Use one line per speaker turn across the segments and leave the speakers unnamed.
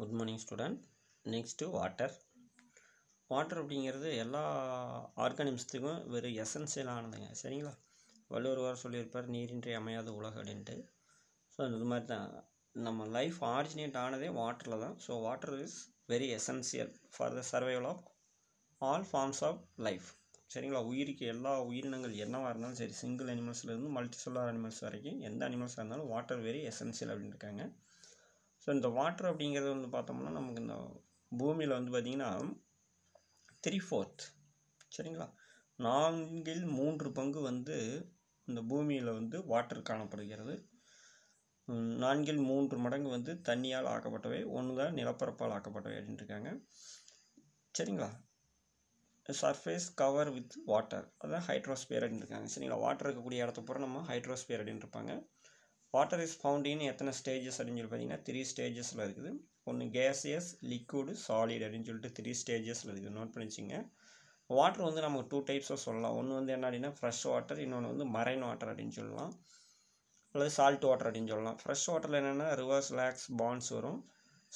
Good morning student. Next water. Water அப்படிங்கிறது எல்லா ஆர்கானிசத்துக்கும் very essential ஆனதுங்க. சரிங்களா? வள்ளுவர் சொல்லியிருப்பார் நீரின்றி அமையாத உலகம் அப்படின்ட்டு. ஸோ இது மாதிரி தான் நம்ம லைஃப் ஆரிஜினேட் ஆனதே வாட்டரில் தான். So water is very essential for the survival of all forms of life. சரிங்களா? உயிருக்கு எல்லா உயிரினங்கள் என்னவாக இருந்தாலும் சரி, சிங்கிள் அனிமல்ஸ்லேருந்து மல்டி செல்லுலார் அனிமல்ஸ் வரைக்கும் எந்த அனிமல்ஸாக இருந்தாலும் வாட்டர் வெரி எசென்சியல் அப்படின்னு இருக்காங்க. ஸோ இந்த வாட்டர் அப்படிங்கிறது வந்து பார்த்தோம்னா நமக்கு இந்த பூமியில் வந்து பார்த்திங்கன்னா 3/4 சரிங்களா 4/3 வந்து இந்த பூமியில் வந்து வாட்டர் காணப்படுகிறது. 4/3 மடங்கு வந்து தண்ணியால் ஆக்கப்பட்டவை, ஒன்று தான் நிலப்பரப்பால் ஆக்கப்பட்டவை அப்படின்ட்டு இருக்காங்க. சரிங்களா? சர்ஃபேஸ் கவர் வித் வாட்டர், அதான் ஹைட்ரோஸ்பியர் அப்படின்னு இருக்காங்க. சரிங்களா? வாட்டர் இருக்கக்கூடிய இடத்த பூரா நம்ம ஹைட்ரோஸ்பியர் அப்படின்னு இருப்பாங்க. வாட்டர் இஸ் ஃபவுண்ட் இன் எத்தனை ஸ்டேஜஸ் அப்படின்னு சொல்லி பார்த்தீங்கன்னா 3 ஸ்டேஜஸில் இருக்குது. ஒன்று கேசியஸ், லிக்விடு, சாலிட் அப்படின்னு சொல்லிட்டு 3 ஸ்டேஜஸில் இருக்குது. நோட் பண்ணி வச்சுங்க. வாட்டர் வந்து நமக்கு 2 டைப்ஸாக சொல்லலாம். ஒன்று வந்து என்ன அப்படின்னா ஃப்ரெஷ் வாட்டர், இன்னொன்று வந்து மரைன் வாட்டர் அப்படின்னு சொல்லலாம், அல்லது சால்ட் வாட்டர் அப்படின்னு சொல்லலாம். ஃப்ரெஷ் வாட்டரில் என்னென்னா ரிவர்ஸ், லேக்ஸ், பாண்ட்ஸ் வரும்.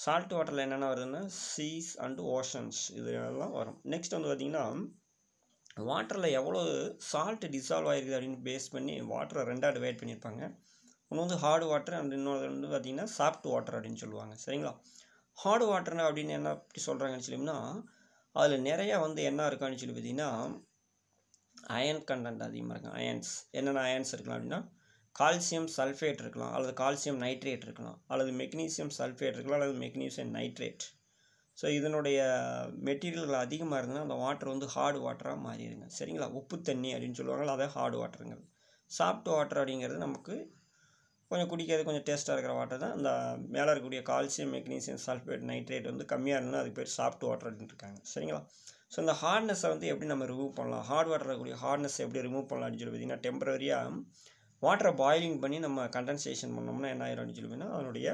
சால்ட் வாட்டரில் என்னென்ன வருதுன்னா சீஸ் அண்ட் ஓஷன்ஸ் இது எல்லாம் வரும். நெக்ஸ்ட் வந்து பார்த்திங்கன்னா வாட்டரில் எவ்வளோ சால்ட் டிசால்வ் ஆகிருக்குது அப்படின்னு பேஸ் பண்ணி வாட்டரை 2ஆக டிவைட் பண்ணியிருப்பாங்க. ஒன்று வந்து ஹார்டு வாட்டர் அண்ட் இன்னொரு வந்து பார்த்திங்கன்னா சாஃப்ட் வாட்டர் அப்படின்னு சொல்லுவாங்க. சரிங்களா? ஹார்டு வாட்டர் அப்படின்னு என்ன அப்படி சொல்கிறாங்கன்னு சொல்லிங்கன்னா அதில் நிறையா வந்து என்ன இருக்கான்னு சொல்லி பார்த்திங்கன்னா அயன் கண்டென்ட் அதிகமாக இருக்கும். அயன்ஸ் என்னென்ன அயன்ஸ் இருக்கலாம் அப்படின்னா கால்சியம் சல்ஃபேட் இருக்கலாம், அல்லது கால்சியம் நைட்ரேட் இருக்கலாம், அல்லது மெக்னீசியம் சல்ஃபேட் இருக்கலாம், அல்லது மெக்னீசியம் நைட்ரேட். ஸோ இதனுடைய மெட்டீரியல்கள் அதிகமாக இருந்ததுன்னா அந்த வாட்டர் வந்து ஹார்டு வாட்டராக மாறிடுங்க. சரிங்களா? உப்பு தண்ணி அப்படின்னு சொல்லுவாங்க, அதை ஹார்டு வாட்டருங்கிறது. சாஃப்ட் வாட்டர் அப்படிங்கிறது நமக்கு கொஞ்சம் குடிக்கிறது கொஞ்சம் டேஸ்ட்டாக இருக்கிற வாட்டர் தான். அந்த மேலே இருக்கக்கூடிய கால்சியம், மெக்னீசியம் சல்ஃபேட், நைட்ரேட் வந்து கம்மியாக இருந்தால் அதுக்கு பேர் சாஃப்ட் வாட்டர் அப்படின்னு இருக்காங்க. சரிங்களா? ஸோ இந்த ஹார்ட்னஸை வந்து எப்படி நம்ம ரிமூவ் பண்ணலாம், ஹார்ட் வாட்டர் இருக்கக்கூடிய ஹார்ட்னஸ் எப்படி ரிமூவ் பண்ணலாம் அப்படின்னு சொல்லி பார்த்திங்கன்னா டெம்பரரியாக வாட்டரை பாயிலிங் பண்ணி நம்ம கண்டென்சேஷன் பண்ணோம்னா என்ன ஆயிரும் அப்படின்னு சொல்லி பார்த்தீங்கன்னா அதனுடைய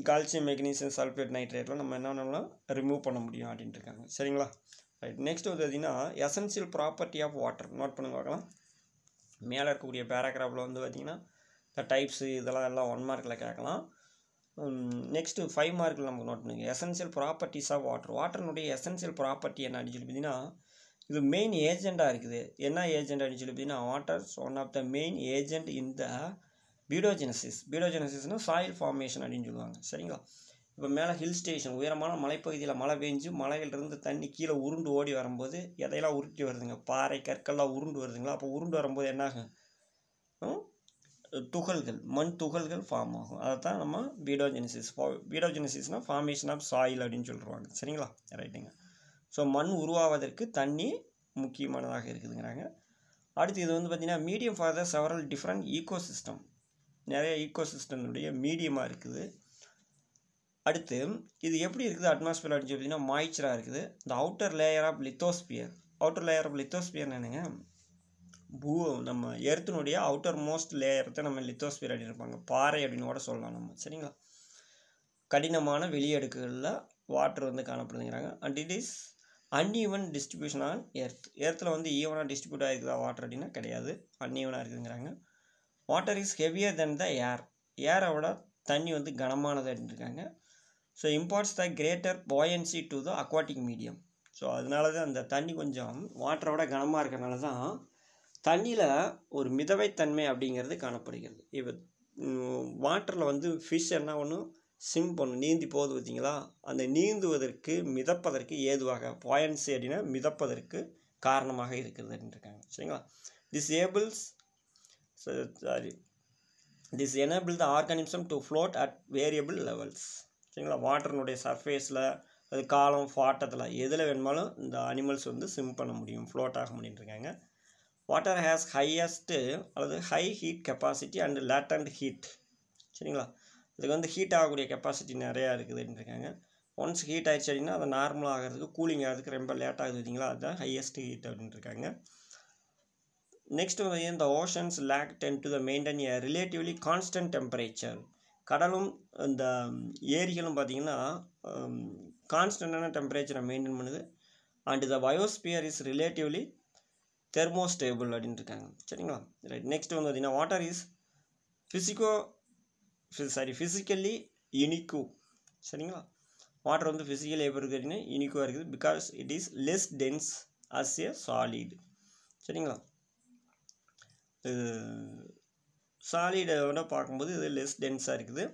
கால்சியம், மெக்னீசியம் சல்ஃபேட், நைட்ரேட்லாம் நம்ம என்ன பண்ணலாம் ரிமூவ் பண்ண முடியும் அப்படின்ட்டு இருக்காங்க. சரிங்களா? ரைட். நெக்ஸ்ட் வந்து பார்த்திங்கன்னா essential property of water note பண்ணி பார்க்கலாம். மேலே இருக்கக்கூடிய பேராகிராஃபில் வந்து பார்த்திங்கன்னா இந்த டைப்ஸு இதெல்லாம் எல்லாம் 1 மார்க்கில் கேட்கலாம். நெக்ஸ்ட்டு 5 மார்க்கில் நமக்கு நோட் பண்ணுங்க. Essential properties of water. வாட்டர்னுடைய எசென்சியல் ப்ராப்பர்ட்டி என்ன அப்படின்னு சொல்லி பார்த்தீங்கன்னா இது மெயின் ஏஜெண்டாக இருக்குது. என்ன ஏஜெண்ட் அப்படின்னு சொல்லி பார்த்தீங்கன்னா water's one of the main agent in the pedogenesis. பியூடோஜெனசிஸ்னால் சாயில் ஃபார்மேஷன் அப்படின்னு சொல்லுவாங்க. சரிங்களா? இப்போ மேலே ஹில் ஸ்டேஷன் உயரமான மலைப்பகுதியில் மழை பெஞ்சு மலையிலிருந்து தண்ணி கீழே உருண்டு ஓடி வரும்போது எதையெல்லாம் உருட்டி வருதுங்க, பாறை கற்கள்லாம் உருண்டு வருதுங்களா. அப்போ உருண்டு வரும்போது என்னாகும், துகள்கள், மண் துகள்கள் ஃபார்ம் ஆகும். அதை தான் நம்ம பியூடோஜெனசிஸ். பியூடோஜெனசிஸ்னால் ஃபார்மேஷன் ஆஃப் சாயில் அப்படின்னு சொல்லுவாங்க. சரிங்களா? ரைட்டுங்க. ஸோ மண் உருவாவதற்கு தண்ணி முக்கியமானதாக இருக்குதுங்கிறாங்க. அடுத்து இது வந்து பார்த்திங்கன்னா medium for the several different ecosystem. நிறைய ஈகோசிஸ்டனுடைய மீடியமாக இருக்குது. அடுத்து இது எப்படி இருக்குது அட்மாஸ்பியர் அப்படின்னு சொல்லி பார்த்தீங்கன்னா மாய்ச்சராக இருக்குது. இந்த outer layer of lithosphere. Outer layer of lithosphere என்னங்க, நம்ம எர்த்தினுடைய அவுட்டர் மோஸ்ட் லேயரை நம்ம லித்தோஸ்பியர் அப்படின்னு இருப்பாங்க, பாறை அப்படின்னு கூட சொல்லலாம் நம்ம. சரிங்களா? கடினமான வெளியடுக்குகளில் வாட்டர் வந்து காணப்படுதுங்கிறாங்க. And it is uneven distribution on எர்த்தில் வந்து ஈவனாக டிஸ்ட்ரிபியூட் ஆகிருக்குதா வாட்டர் அப்படின்னா கிடையாது, அன்ஈவனாக இருக்குதுங்கிறாங்க. Water is heavier than the air. ஏரை விட தண்ணி வந்து கனமானது அப்படின்னு இருக்காங்க. So imparts the greater buoyancy to the aquatic medium. So அதனால தான் அந்த தண்ணி கொஞ்சம் வாட்டரை விட கனமாக இருக்கிறனால தான் தண்ணியில் ஒரு மிதவைத்தன்மை அப்படிங்கிறது காணப்படுகிறது. இப்போ வாட்டரில் வந்து ஃபிஷ் என்ன ஒன்றும் ஸ்விம் பண்ணும், நீந்தி போகுது பார்த்தீங்களா, அந்த நீந்துவதற்கு மிதப்பதற்கு ஏதுவாக பாயன்சி அப்படின்னா மிதப்பதற்கு காரணமாக இருக்கிறது அப்படின்னு இருக்காங்க. சரிங்களா? This enable the organism to float at variable levels. சரிங்களா? வாட்டர்னுடைய சர்ஃபேஸில் அது காலம் ஃபாட்டத்தில் எதில் வேணுமாலும் இந்த அனிமல்ஸ் வந்து ஸ்விம் பண்ண முடியும், ஃப்ளோட் ஆக முடியும்னு இருக்காங்க. வாட்டர் ஹேஸ் ஹையஸ்ட்டு அல்லது high heat capacity and latent heat. சரிங்களா? இதுக்கு வந்து ஹீட் ஆகக்கூடிய கெப்பாசிட்டி நிறையா இருக்குதுன்னு இருக்காங்க. ஒன்ஸ் ஹீட் ஆகிடுச்சு அப்படின்னா அதை நார்மல் ஆகிறதுக்கு கூலிங் ஆகிறதுக்கு ரொம்ப லேட் ஆகுது பார்த்தீங்களா, அதுதான் ஹையஸ்ட் ஹீட் அப்படின்னு இருக்காங்க. நெக்ஸ்ட் வந்து இந்த oceans lake tend to the maintain a relatively constant temperature. கடலும் இந்த ஏரிகளும் பார்த்திங்கன்னா கான்ஸ்டன்டான டெம்பரேச்சரை மெயின்டைன் பண்ணுது. And the biosphere is relatively thermostable அப்படின்னு இருக்காங்க. சரிங்களா? ரைட். நெக்ஸ்ட் வந்து பார்த்திங்கன்னா வாட்டர் இஸ் ஃபிசிக்கலி யுனிக்கு. சரிங்களா. வாட்டர் வந்து ஃபிசிக்கலி எப்படி இருக்குதுன்னா யூனிக்காக இருக்குது because it is less dense as a solid. சரிங்களா. சாலிடோட பார்க்கும்போது இது லெஸ் டென்ஸாக இருக்குது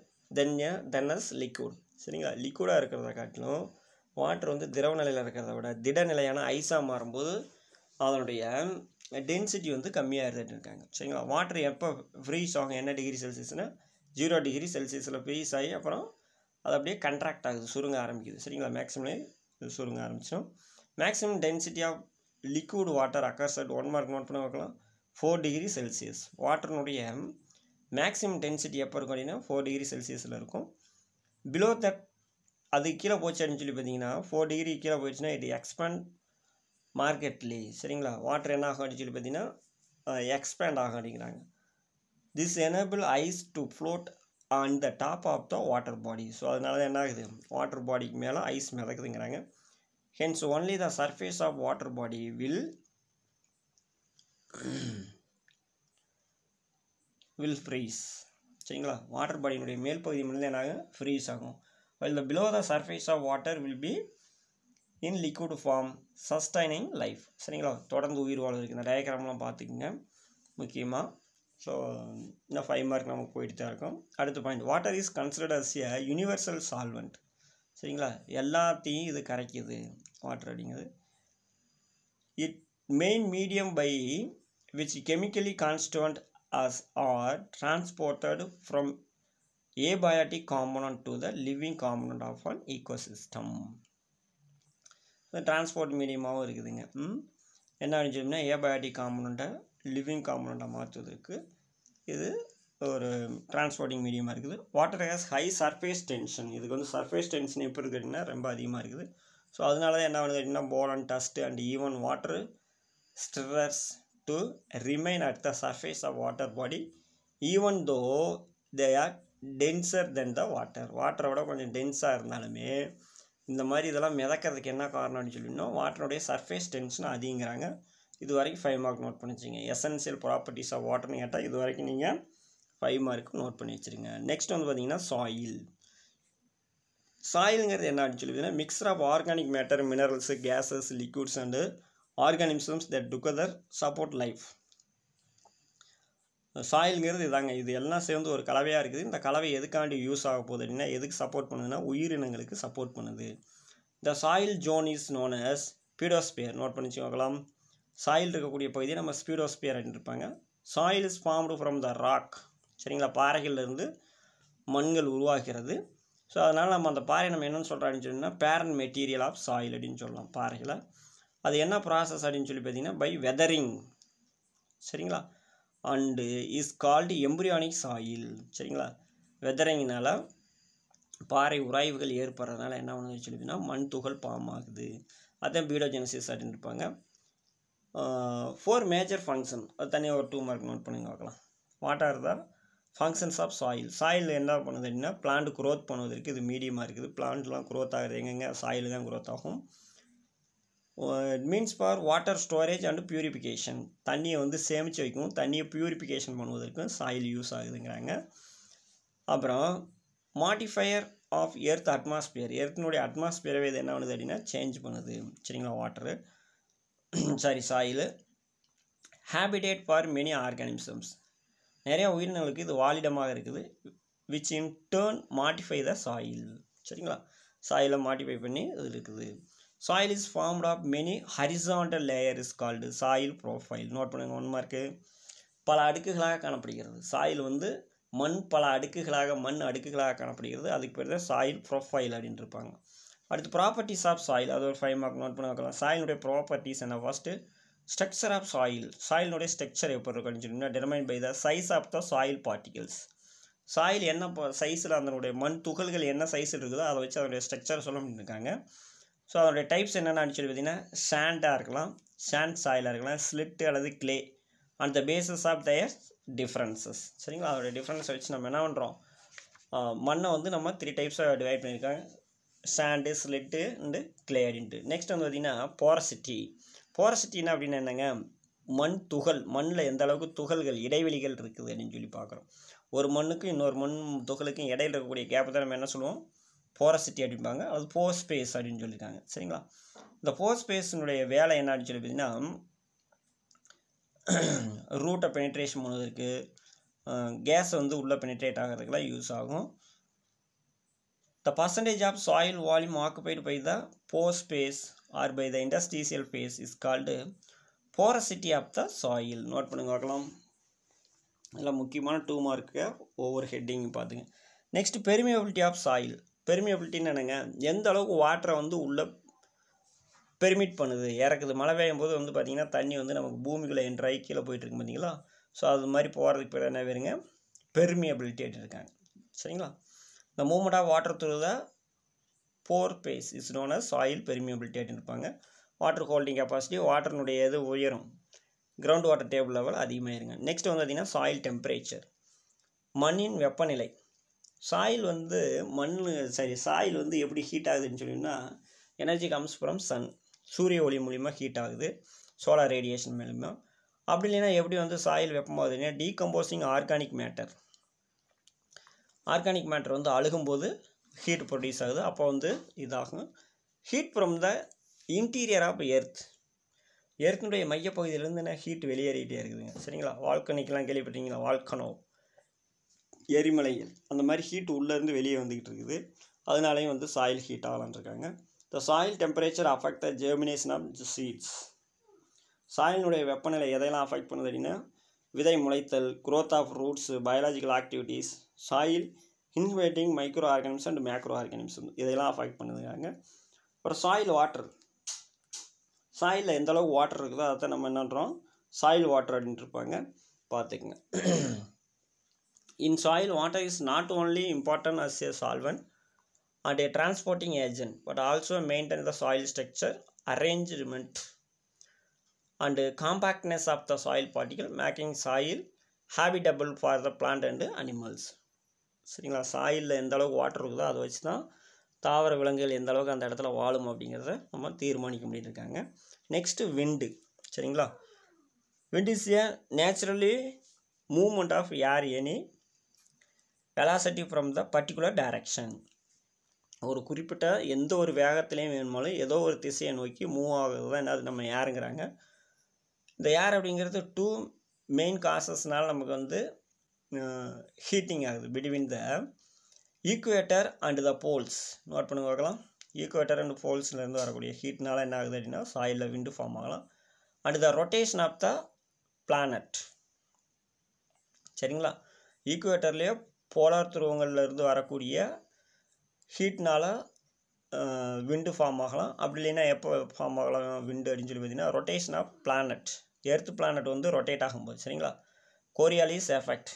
தென் அஸ் லிக்விட். சரிங்களா. லிக்விடாக இருக்கிறத காட்டிலும் வாட்டர் வந்து திரவ நிலையில் இருக்கிறத விட திடநிலையான ஐஸாக மாறும்போது அதனுடைய டென்சிட்டி வந்து கம்மியாக இருந்துட்டு. சரிங்களா. வாட்டர் எப்போ ஃப்ரீஸ் ஆகும் என்ன டிகிரி செல்சியஸ்னால் 0 டிகிரி செல்சியஸில் ஃப்ரீஸ் ஆகி அப்புறம் அது அப்படியே கண்ட்ராக்ட் ஆகுது, சுருங்க ஆரம்பிக்குது. சரிங்களா. மேக்ஸிமம் சுருங்க ஆரம்பிச்சிடும். Maximum density of liquid water occurs at 1 mark note பண்ண வைக்கலாம் 4 டிகிரி செல்சியஸ். வாட்டர்னுடைய மேக்ஸிமம் டென்சிட்டி எப்போ இருக்கும் அப்படின்னா 4 டிகிரி செல்சியஸில் இருக்கும். பிலோ தட் அது கீழே போச்சு அப்படின்னு சொல்லி பார்த்தீங்கன்னா 4 டிகிரி கீழே போயிடுச்சுன்னா இட் எக்ஸ்பேண்ட் மார்க்கெட்லி. சரிங்களா. வாட்டர் என்ன ஆகும் அப்படின்னு சொல்லி பார்த்தீங்கன்னா எக்ஸ்பேண்ட் ஆகும் அப்படிங்கிறாங்க. This enable ice to float on the top of the water body. So அதனால என்ன ஆகுது, வாட்டர் பாடிக்கு மேலே ஐஸ் மிதக்குதுங்கிறாங்க. Hence only the surface of water body will freeze. சரிங்களா. வாட்டர் பாடியினுடைய மேல் பகுதி மட்டும் என்ன ஆகும், ஃப்ரீஸ் ஆகும். while the below the surface of water will be in liquid form sustaining life. சரிங்களா. தொடர்ந்து உயிர் வாழ்வதற்கு இந்த டயக்ராம்லாம் பார்த்துக்குங்க முக்கியமாக. ஸோ இந்த 5 மார்க் நமக்கு போயிட்டு தான் இருக்கும். அடுத்த point, water is considered as a universal solvent. சரிங்களா. எல்லாத்தையும் இது கரைக்குது வாட்டர் அப்படிங்கிறது. It main medium by which chemically constituent as are transported from abiotic component to the living component of an ecosystem. Transport மீடியமாகவும் இருக்குதுங்க. என்ன அப்படின்னா ஏபயோட்டிக் காம்பனண்ட்டை லிவிங் காம்பனண்ட்டை மாற்றுவதற்கு இது ஒரு டிரான்ஸ்போர்ட்டிங் மீடியமாக இருக்குது. Water has high surface tension. இதுக்கு வந்து சர்ஃபேஸ் டென்ஷன் எப்படி இருக்குதுன்னா ரொம்ப அதிகமாக இருக்குது. ஸோ அதனால தான் என்ன பண்ணுது அப்படின்னா pollen dust and even water striders to remain at the surface of water body even though they are denser than the water. வாட்டரை விட கொஞ்சம் டென்ஸாக இருந்தாலுமே இந்த மாதிரி இதெல்லாம் மிதக்கிறதுக்கு என்ன காரணம்னு சொல்லினா வாட்டருடைய சர்ஃபேஸ் டென்ஷன் அதிகங்கிறாங்க. இது வரைக்கும் 5 மார்க் நோட் பண்ணி வச்சுங்க. எசென்சியல் ப்ராப்பர்ட்டிஸ் ஆஃப் வாட்டர்னு கேட்டால் இது வரைக்கும் நீங்கள் 5 மார்க்கு நோட் பண்ணி வச்சுருங்க. நெக்ஸ்ட் வந்து பார்த்தீங்கன்னா சாயில். சாயிலுங்கிறது என்ன அப்படின்னு சொல்லிங்கன்னா mixture of organic matter, minerals, gases, liquids and organisms that together support life. சாயில்ங்கிறது இதாங்க. இது எல்லாம் சேர்ந்து ஒரு கலவையாக இருக்குது. இந்த கலவை எதுக்காண்டி யூஸ் ஆக போகுது அப்படின்னா எதுக்கு சப்போர்ட் பண்ணுதுன்னா உயிரினங்களுக்கு சப்போர்ட் பண்ணுது. இந்த soil zone is known as pedosphere. Note பண்ணி வச்சுக்கலாம். சாயில் இருக்கக்கூடிய பகுதியை நம்ம ஸ்பீடோஸ்பியர் அப்படின்னு இருப்பாங்க. Soil is formed from the rock. சரிங்களா. பாறைகள்லேருந்து மண்கள் உருவாகிறது. ஸோ அதனால் நம்ம அந்த பாறை நம்ம என்னென்னு சொல்கிறோம் அப்படின்னு சொன்னால் பேரண்ட் மெட்டீரியல் ஆஃப் சாயில் அப்படின்னு சொல்லலாம் பாறைகளை. அது என்ன ப்ராசஸ் அப்படின்னு சொல்லி பார்த்தீங்கன்னா பை வெதரிங். சரிங்களா. And is called embryonic soil. சரிங்களா. வெதரிங்னால பாறை உராய்வுகள் ஏற்படுறதுனால என்ன பண்ணுன்னு சொல்லிங்கன்னா மண் துகள் பாம் ஆகுது. அதுதான் பீடோஜெனசிஸ் அப்படின்னு இருப்பாங்க. 4 மேஜர் ஃபங்க்ஷன். அது தனியாக ஒரு 2 மார்க் நோட் பண்ணி பார்க்கலாம். What are the functions of soil. Soil என்ன பண்ணுது அப்படின்னா பிளான்ட் க்ரோத் பண்ணுவதற்கு இது மீடியமாக இருக்குது. பிளான்ட்லாம் க்ரோத் ஆகுது எங்கெங்க, சாயில் தான் க்ரோத் ஆகும். It means for water storage and purification. தண்ணியை வந்து சேமித்து வைக்கும், தண்ணியை பியூரிஃபிகேஷன் பண்ணுவதற்கு சாயில் யூஸ் ஆகுதுங்கிறாங்க. அப்புறம் மாடிஃபையர் ஆஃப் எர்த் அட்மாஸ்பியர். எர்த்தினுடைய அட்மாஸ்பியரவே இது என்ன பண்ணுது அப்படின்னா சேஞ்ச் பண்ணுது. சரிங்களா. Water soil. Habitat for many organisms. நிறைய உயிரினங்களுக்கு இது வாழிடமாக இருக்குது. Which in turn modify the soil. சரிங்களா. சாயிலை மாடிஃபை பண்ணி இது இருக்குது. Soil is formed of many horizontal layer is called soil profile. Note பண்ணுங்க 1 மார்க்கு. பல அடுக்குகளாக காணப்படுகிறது. சாயில் வந்து மண் பல அடுக்குகளாக காணப்படுகிறது. அதுக்கு பேர் தான் சாயில் ப்ரொஃபைல் அப்படின்னு இருப்பாங்க. அடுத்து ப்ராப்பர்ட்டிஸ் ஆஃப் சாயில். அது ஒரு 5 மார்க் நோட் பண்ண வைக்கலாம். சாயிலுடைய ப்ராப்பர்ட்டிஸ் என்ன, ஃபஸ்ட்டு ஸ்ட்ரக்சர் ஆஃப் சாயில். சாயிலுடைய ஸ்ட்ரக்சர் எப்படி இருக்குன்னு சொன்னால் determined by the size of the soil particles. Soil என்ன சைஸில் அதனுடைய மண் துகள்கள் என்ன சைஸில் இருக்குதோ அதை வச்சு அதனுடைய ஸ்ட்ரக்சர் சொல்ல இருக்காங்க. ஸோ அதோடைய டைப்ஸ் என்னென்னு சொல்லி பார்த்தீங்கன்னா சாண்டாக இருக்கலாம், சாண்ட் சாயிலாக இருக்கலாம், ஸ்லிட்டு அல்லது clay. And the basis of their differences. சரிங்களா. அதோடைய டிஃப்ரென்ஸை வச்சு நம்ம என்ன பண்ணுறோம், மண்ணை வந்து நம்ம 3 டைப்ஸாக டிவைட் பண்ணியிருக்காங்க. சாண்டு, ஸ்லிட்டு அண்டு கிளே அப்படின்ட்டு. நெக்ஸ்ட் வந்து பார்த்திங்கன்னா போரசிட்டி. போரசிட்டின்னா அப்படின்னா என்னங்க, மண் துகள், மண்ணில் எந்த அளவுக்கு துகள்கள் இடைவெளிகள் இருக்குது அப்படின்னு சொல்லி பார்க்குறோம். ஒரு மண்ணுக்கும் இன்னொரு மண் துகளுக்கும் இடையில் இருக்கக்கூடிய கேப்பை தான் நம்ம என்ன சொல்லுவோம், போரசிட்டி அப்படிம்பாங்க, அது போர் ஸ்பேஸ் அப்படின்னு சொல்லியிருக்காங்க. சரிங்களா? இந்த போர் ஸ்பேஸினுடைய வேலை என்ன அப்படின்னு சொல்லி பார்த்தீங்கன்னா, ரூட்டை பெனிட்ரேஷன் பண்ணுவதற்கு, கேஸ் வந்து உள்ளே பெனிட்ரேட் ஆகிறதுக்கெல்லாம் யூஸ் ஆகும். The percentage of soil volume occupied by the pore space or by the interstitial phase is called porosity of the soil. Note பண்ணுங்க பார்க்கலாம். இதெல்லாம் முக்கியமான 2 மார்க்கு ஒவ்வொரு ஹெட்டிங் பார்த்துங்க. Next permeability of soil. பெர்மியபிலிட்டின்னு என்னங்க, எந்த அளவுக்கு வாட்டரை வந்து உள்ளே பெர்மிட் பண்ணுது, இறக்குது. மழை பெய்யும் போது வந்து பார்த்திங்கன்னா தண்ணி வந்து நமக்கு பூமிக்குள்ளே என்ட்ராகி கீழே போயிட்டுருக்கு பார்த்தீங்களா. ஸோ அது மாதிரி போகிறதுக்கு பேர் என்ன வேறுங்க, பெர்மியபிலிட்டி இருக்காங்க. சரிங்களா? The movement of water through the pore space is known as soil permeability அப்படின்னு இருப்பாங்க. வாட்டர் ஹோல்டிங் கெப்பாசிட்டி, வாட்டர்னுடைய இது உயரும், கிரவுண்ட் வாட்டர் டேபிள் லெவல் அதிகமாகிருங்க. நெக்ஸ்ட் வந்து பார்த்திங்கன்னா சாயில் டெம்பரேச்சர், மண்ணின் வெப்பநிலை. சாயில் வந்து சாயில் வந்து எப்படி ஹீட் ஆகுதுன்னு சொன்னீங்கன்னா, எனர்ஜி கம்ஸ் ஃப்ரம் சன், சூரிய ஒளி மூலிமா ஹீட் ஆகுது, சோலார் ரேடியேஷன் மூலிமா. அப்படி இல்லைன்னா எப்படி வந்து சாயில் வெப்பமாகுதுன்னா, decomposing organic matter. Organic matter வந்து அழுகும்போது ஹீட் ப்ரொடியூஸ் ஆகுது, அப்போ வந்து இதாகும். Heat from the interior of எர்த்தினுடைய மையப்பகுதியிலேருந்து என்ன ஹீட் வெளியேறிகிட்டே இருக்குதுங்க. சரிங்களா? வால்கனிக்கெலாம் கேள்விப்பட்டீங்களா, வால்கனோ எரிமலைகள், அந்த மாதிரி ஹீட் உள்ளேருந்து வெளியே வந்துக்கிட்டு இருக்குது. அதனாலையும் வந்து சாயில் ஹீட் ஆகலான் இருக்காங்க. The soil temperature affect the germination of seeds. சாயிலினுடைய வெப்பநிலை எதையெல்லாம் அஃபெக்ட் பண்ணுது அப்படின்னா, விதை முளைத்தல், growth of roots, biological activities, soil inhibiting micro organisms and macro organisms, இதெல்லாம் அஃபெக்ட் பண்ணுதுங்க. அப்புறம் சாயில் வாட்டர். சாயிலில் எந்த அளவுக்கு வாட்டர் இருக்குதோ அதை நம்ம என்னன்றோம், சாயில் வாட்டர் அப்படின்ட்டு இருப்பாங்க, பார்த்துக்குங்க. In soil water is not only important as a solvent and a transporting agent, but also maintain the soil structure, arrangement and compactness of the soil particle, making soil habitable for the plant and animals. சரிங்களா? சாயிலில் எந்த அளவுக்கு water இருக்குதோ அதை வச்சு தான் தாவர விலங்குகள் எந்த அளவுக்கு அந்த இடத்துல வாழும் அப்படிங்கிறத நம்ம தீர்மானிக்க முடியிருக்காங்க. Next wind. சரிங்களா? Wind is a naturally movement of air any velocity from the particular direction. ஒரு குறிப்பிட்ட எந்த ஒரு வேகத்திலையும் வேணுமாலும் ஏதோ ஒரு திசையை நோக்கி மூவ் ஆகுது தான் என்ன, அது நம்ம ஏருங்கிறாங்க. இந்த ஏர் அப்படிங்கிறது 2 மெயின் காசஸ்னால் நமக்கு வந்து ஹீட்டிங் ஆகுது between the equator and the poles. Note பண்ணி பார்க்கலாம். ஈக்குவேட்டர் அண்ட் போல்ஸ்லேருந்து வரக்கூடிய ஹீட்னால என்ன ஆகுது அப்படின்னா சாயிலில் விண்டு ஃபார்ம் ஆகலாம். And the rotation of the planet. சரிங்களா? ஈக்குவேட்டர்லேயே போலார் துருவங்கள்லேருந்து வரக்கூடிய ஹீட்னால் விண்டு ஃபார்ம் ஆகலாம். அப்படி இல்லைன்னா எப்போ ஃபார்ம் ஆகலாம் விண்டு அப்படின்னு சொல்லி பார்த்தீங்கன்னா, rotation of planet. Earth planet வந்து ரொட்டேட் ஆகும்போது. சரிங்களா? Coriolis effect.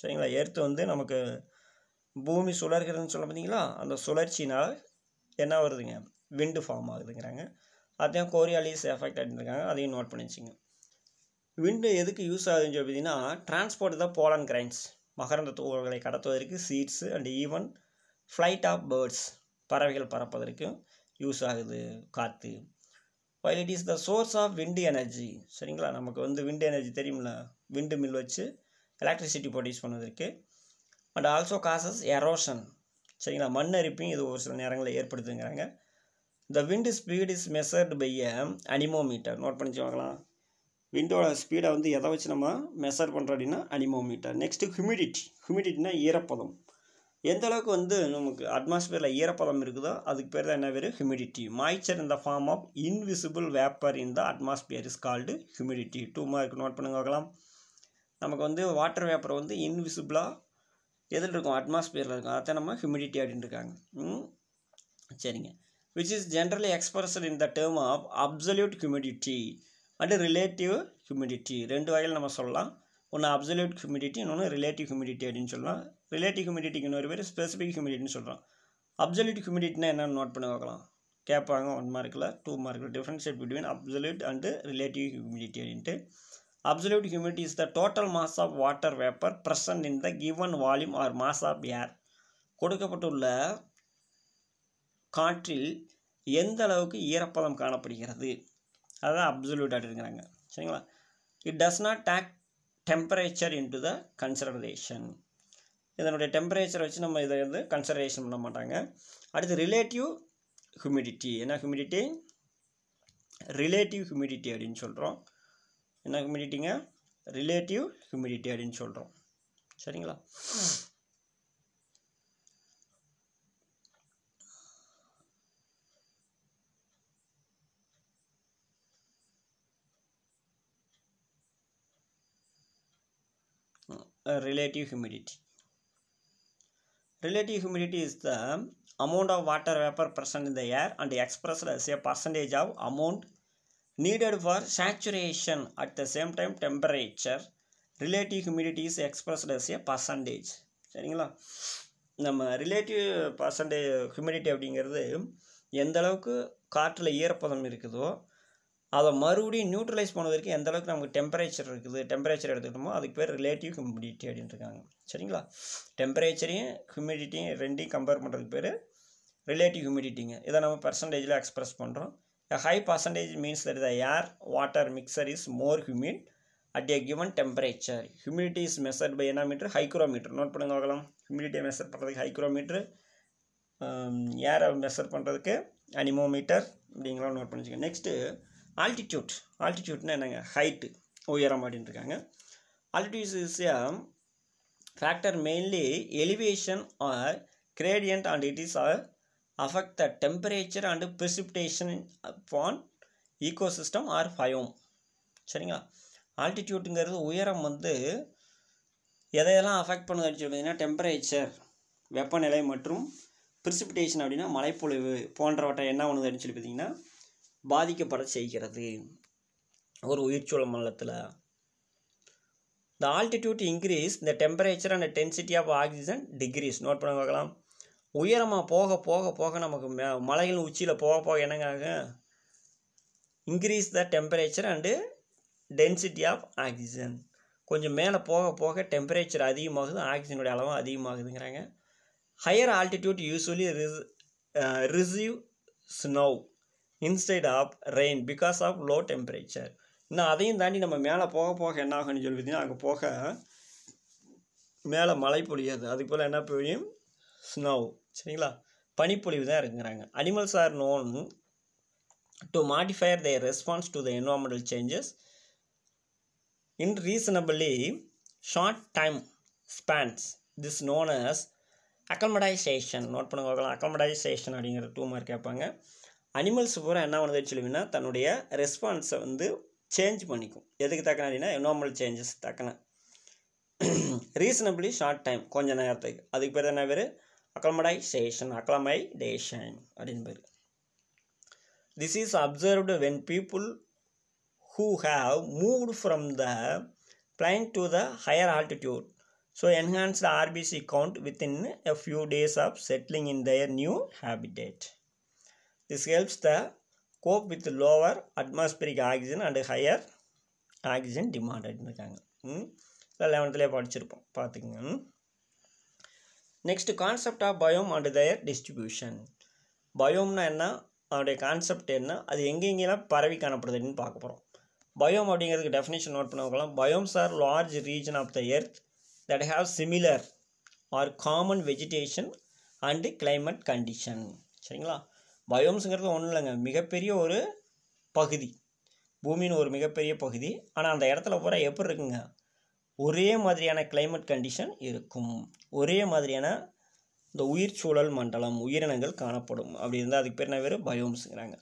சரிங்களா? எர்த் வந்து நமக்கு பூமி சுழற்கிறதுன்னு சொல்ல பார்த்தீங்களா, அந்த சுழற்சினால் என்ன வருதுங்க, விண்டு ஃபார்ம் ஆகுதுங்கிறாங்க. அதையும் கோரியாலிஸ் எஃபெக்ட் அப்படின்றாங்க, அதையும் நோட் பண்ணி வச்சுங்க. விண்டு எதுக்கு யூஸ் ஆகுதுன்னு சொல்லி பார்த்தீங்கன்னா, டிரான்ஸ்போர்ட் த போலன் கிரைன்ஸ், மகரந்த தூள்களை கடத்துவதற்கு, seeds and even flight of birds, பறவைகள் பறப்பதற்கும் யூஸ் ஆகுது காற்று. While it is the source of wind energy. சரிங்களா? நமக்கு வந்து விண்டு எனர்ஜி தெரியுமில்ல, விண்டு மில் வச்சு எலக்ட்ரிசிட்டி ப்ரொடியூஸ் பண்ணுவதற்கு. And also causes erosion. சரிங்களா? மண் அரிப்பையும் இது ஒரு சில நேரங்களில் ஏற்படுத்துங்கிறாங்க. The wind speed is measured by a anemometer. Note பண்ணிச்சு வாங்கலாம். விண்டோட ஸ்பீடை வந்து எதை வச்சு நம்ம மெஷர் பண்ணுறோம் அப்படின்னா அனிமோமீட்டர். நெக்ஸ்ட்டு ஹியூமிடிட்டினா ஈரப்பதம். எந்த அளவுக்கு வந்து நமக்கு அட்மாஸ்பியரில் ஈரப்பதம் இருக்குதோ அதுக்கு பேர் தான் என்ன பேர், humidity. Moisture in the form of invisible vapour in the atmosphere is called humidity. 2 mark note பண்ணுங்க பார்க்கலாம். நமக்கு வந்து வாட்டர் வேப்பர் வந்து இன்விசிபிளாக எதில் இருக்கும், அட்மாஸ்பியரில் இருக்கும், அதை நம்ம ஹியூமிடிட்டி அப்படின்னு இருக்காங்க. சரிங்க. Which is generally expressed in the term of absolute humidity and relative humidity. 2 வகையில் நம்ம சொல்லலாம். ஒன்று அப்சல்யூட் ஹியூமிடிட்டி, இன்னொன்று ரிலேட்டிவ் ஹியூமிடிட்டி அப்படின்னு சொல்லலாம். ரிலேட்டிவ் ஹியூமிடிட்டிக்கு இன்னொரு பேர் ஸ்பெசிஃபிக் ஹியூமிடிட்டின்னு சொல்கிறோம். அப்சல்யூட் ஹியூமிடிட்டினா என்னென்னு நோட் பண்ணி பார்க்கலாம். கேட்பாங்க 1 மார்க்கில் 2 மார்க்கில். Differentiate between absolute and relative humidity அப்படின்ட்டு. Absolute humidity is the total mass of water vapour present in the given volume or mass of air. கொடுக்கப்பட்டுள்ள காற்றில் எந்த அளவுக்கு ஈரப்பதம் காணப்படுகிறது, அதுதான் அப்சல்யூட் அப்படிங்கிறாங்க. சரிங்களா? It does not take temperature into the consideration. இதனுடைய டெம்பரேச்சரை வச்சு நம்ம இதை வந்து கன்சிடரேஷன் பண்ண மாட்டாங்க. அடுத்து ரிலேட்டிவ் ஹியூமிடிட்டி. என்ன ஹியூமிடிட்டி? ரிலேட்டிவ் ஹியூமிடிட்டி அப்படின்னு சொல்கிறோம். என்ன ஹியூமிடிட்டிங்க? ரிலேட்டிவ் ஹியூமிடிட்டி அப்படின்னு சொல்கிறோம். சரிங்களா? Relative humidity. Relative humidity is the amount of water vapor present in the air and expressed as a percentage of amount needed for saturation at the same time temperature. Relative humidity is expressed as a percentage. சரிங்களா? நம்ம relative percentage humidity அப்படிங்கிறது எந்த அளவுக்கு காற்றில் ஈரப்பதம் இருக்குதோ அதை மறுபடியும் நியூட்ரலைஸ் பண்ணுவதற்கு எந்த அளவுக்கு நமக்கு டெம்பரேச்சர் இருக்குது, டெம்பரேச்சர் எடுத்துக்கிட்டோமோ அதுக்கு பேர் ரிலேட்டிவ் ஹியூமிடிட்டி அப்படின்னு இருக்காங்க. சரிங்களா? டெம்பரேச்சரையும் ஹியூமிடிட்டியும் ரெண்டையும் கம்பேர் பண்ணுறதுக்கு பேர் ரிலேட்டிவ் ஹியூமிடிட்டிங்க. இதை நம்ம பர்சன்டேஜில் எக்ஸ்பிரஸ் பண்ணுறோம். A high percentage means that the air water mixture is more humid at a given temperature. Humidity is measured by என்ன மீட்டர்? ஹைக்ரோமீட்டர். நோட் பண்ணுங்க பார்க்கலாம். ஹியூமிடிட்டியை மெஷர் பண்ணுறதுக்கு ஹைக்ரோமீட்டர், ஏரை மெஷர் பண்ணுறதுக்கு அனிமோமீட்டர் அப்படிங்கலாம் நோட் பண்ணிச்சுக்கோங்க. Next altitude. ஆல்டிடியூட்னா என்னங்க? ஹைட்டு, உயரம் அப்படின்னு இருக்காங்க. ஆல்டிடியூட் இஸ் a factor mainly elevation or gradient and it is affect the temperature and precipitation upon ecosystem or biome. சரிங்களா? ஆல்டிடியூட்டுங்கிறது உயரம் வந்து எதையெல்லாம் அஃபெக்ட் பண்ணுதுன்னு சொல்லிங்கன்னா டெம்பரேச்சர், வெப்பநிலை மற்றும் ப்ரிசிபிடேஷன் அப்படின்னா மழைப்பொழிவு போன்றவற்றை என்ன பண்ணுதுன்னு சொல்லி பார்த்தீங்கன்னா பாதிக்கப்பட செய்கிறது ஒரு உயிர்ச்சூழல் மண்டலத்தில். The altitude increase the temperature and density of oxygen decrease. Note பண்ண பார்க்கலாம். உயரமாக போக போக போக நமக்கு மலைகள் உச்சியில் போக போக என்னங்க ஆகும்? Increase the temperature and density of oxygen. கொஞ்சம் மேலே போக போக டெம்பரேச்சர் அதிகமாகுது, ஆக்சிஜனுடைய அளவும் அதிகமாகுதுங்கிறாங்க. Higher altitude usually receive snow instead of rain because of low temperature. இன்னும் அதையும் தாண்டி நம்ம மேலே போக போக என்ன ஆகும்னு சொல்லி பார்த்தீங்கன்னா அங்கே போக மேலே மழை பொழியாது, அதுக்கு போல் என்ன பொழியும்? ஸ்னோ. சரிங்களா? பனிப்பொழிவு தான் இருக்குங்கிறாங்க. Animals are known to modify their response to the environmental changes in reasonably short time spans. This known as acclimatization. Note பண்ண பார்க்கலாம். அக்கல்மடைசேஷன் அப்படிங்கிற 2 மார்க் கேட்பாங்க. அனிமல்ஸ் பூரா என்ன பண்ணுதுன்னு சொல்லுவீங்கன்னா தன்னுடைய ரெஸ்பான்ஸை வந்து சேஞ்ச் பண்ணிக்கும். எதுக்கு தக்கன அப்படின்னா என்வரான்மெண்டல் சேஞ்சஸ் தக்கன. ரீசனபிளி ஷார்ட் டைம், கொஞ்சம் நேரத்துக்கு. அதுக்கு பேர் என்ன பேர்? அக்கல்மடைசேஷன், அக்ளமைடேஷன் அப்படின்னு பேர். This is observed when people who have moved from the plain to the higher altitude. So enhance the RBC count within a few days of settling in their new habitat. This helps the cope with lower atmospheric oxygen and higher oxygen demand. இருக்காங்க. 11th படிச்சிருப்போம், பார்த்துக்குங்க. Next concept of biome and their distribution. பயோம்னா என்ன, அதோடைய concept என்ன, அது எங்கெங்கெல்லாம் பரவி காணப்படுதுன்னு பார்க்க போகிறோம். பயோம் அப்படிங்கிறதுக்கு டெஃபினேஷன் நோட் பண்ண பார்க்கலாம். Biomes are large region of the earth that have similar or common vegetation and climate condition. சரிங்களா? பயோம்ஸுங்கிறது ஒன்றும் இல்லைங்க, மிகப்பெரிய ஒரு பகுதி, பூமியின் ஒரு மிகப்பெரிய பகுதி. ஆனால் அந்த இடத்துல பூரா எப்படி இருக்குங்க? ஒரே மாதிரியான கிளைமேட் கண்டிஷன் இருக்கும், ஒரே மாதிரியான இந்த உயிர் சூழல் மண்டலம், உயிரினங்கள் காணப்படும். அப்படி இருந்தால் அதுக்கு பேர் என்ன பேர்? பயோம்ஸுங்கிறாங்க.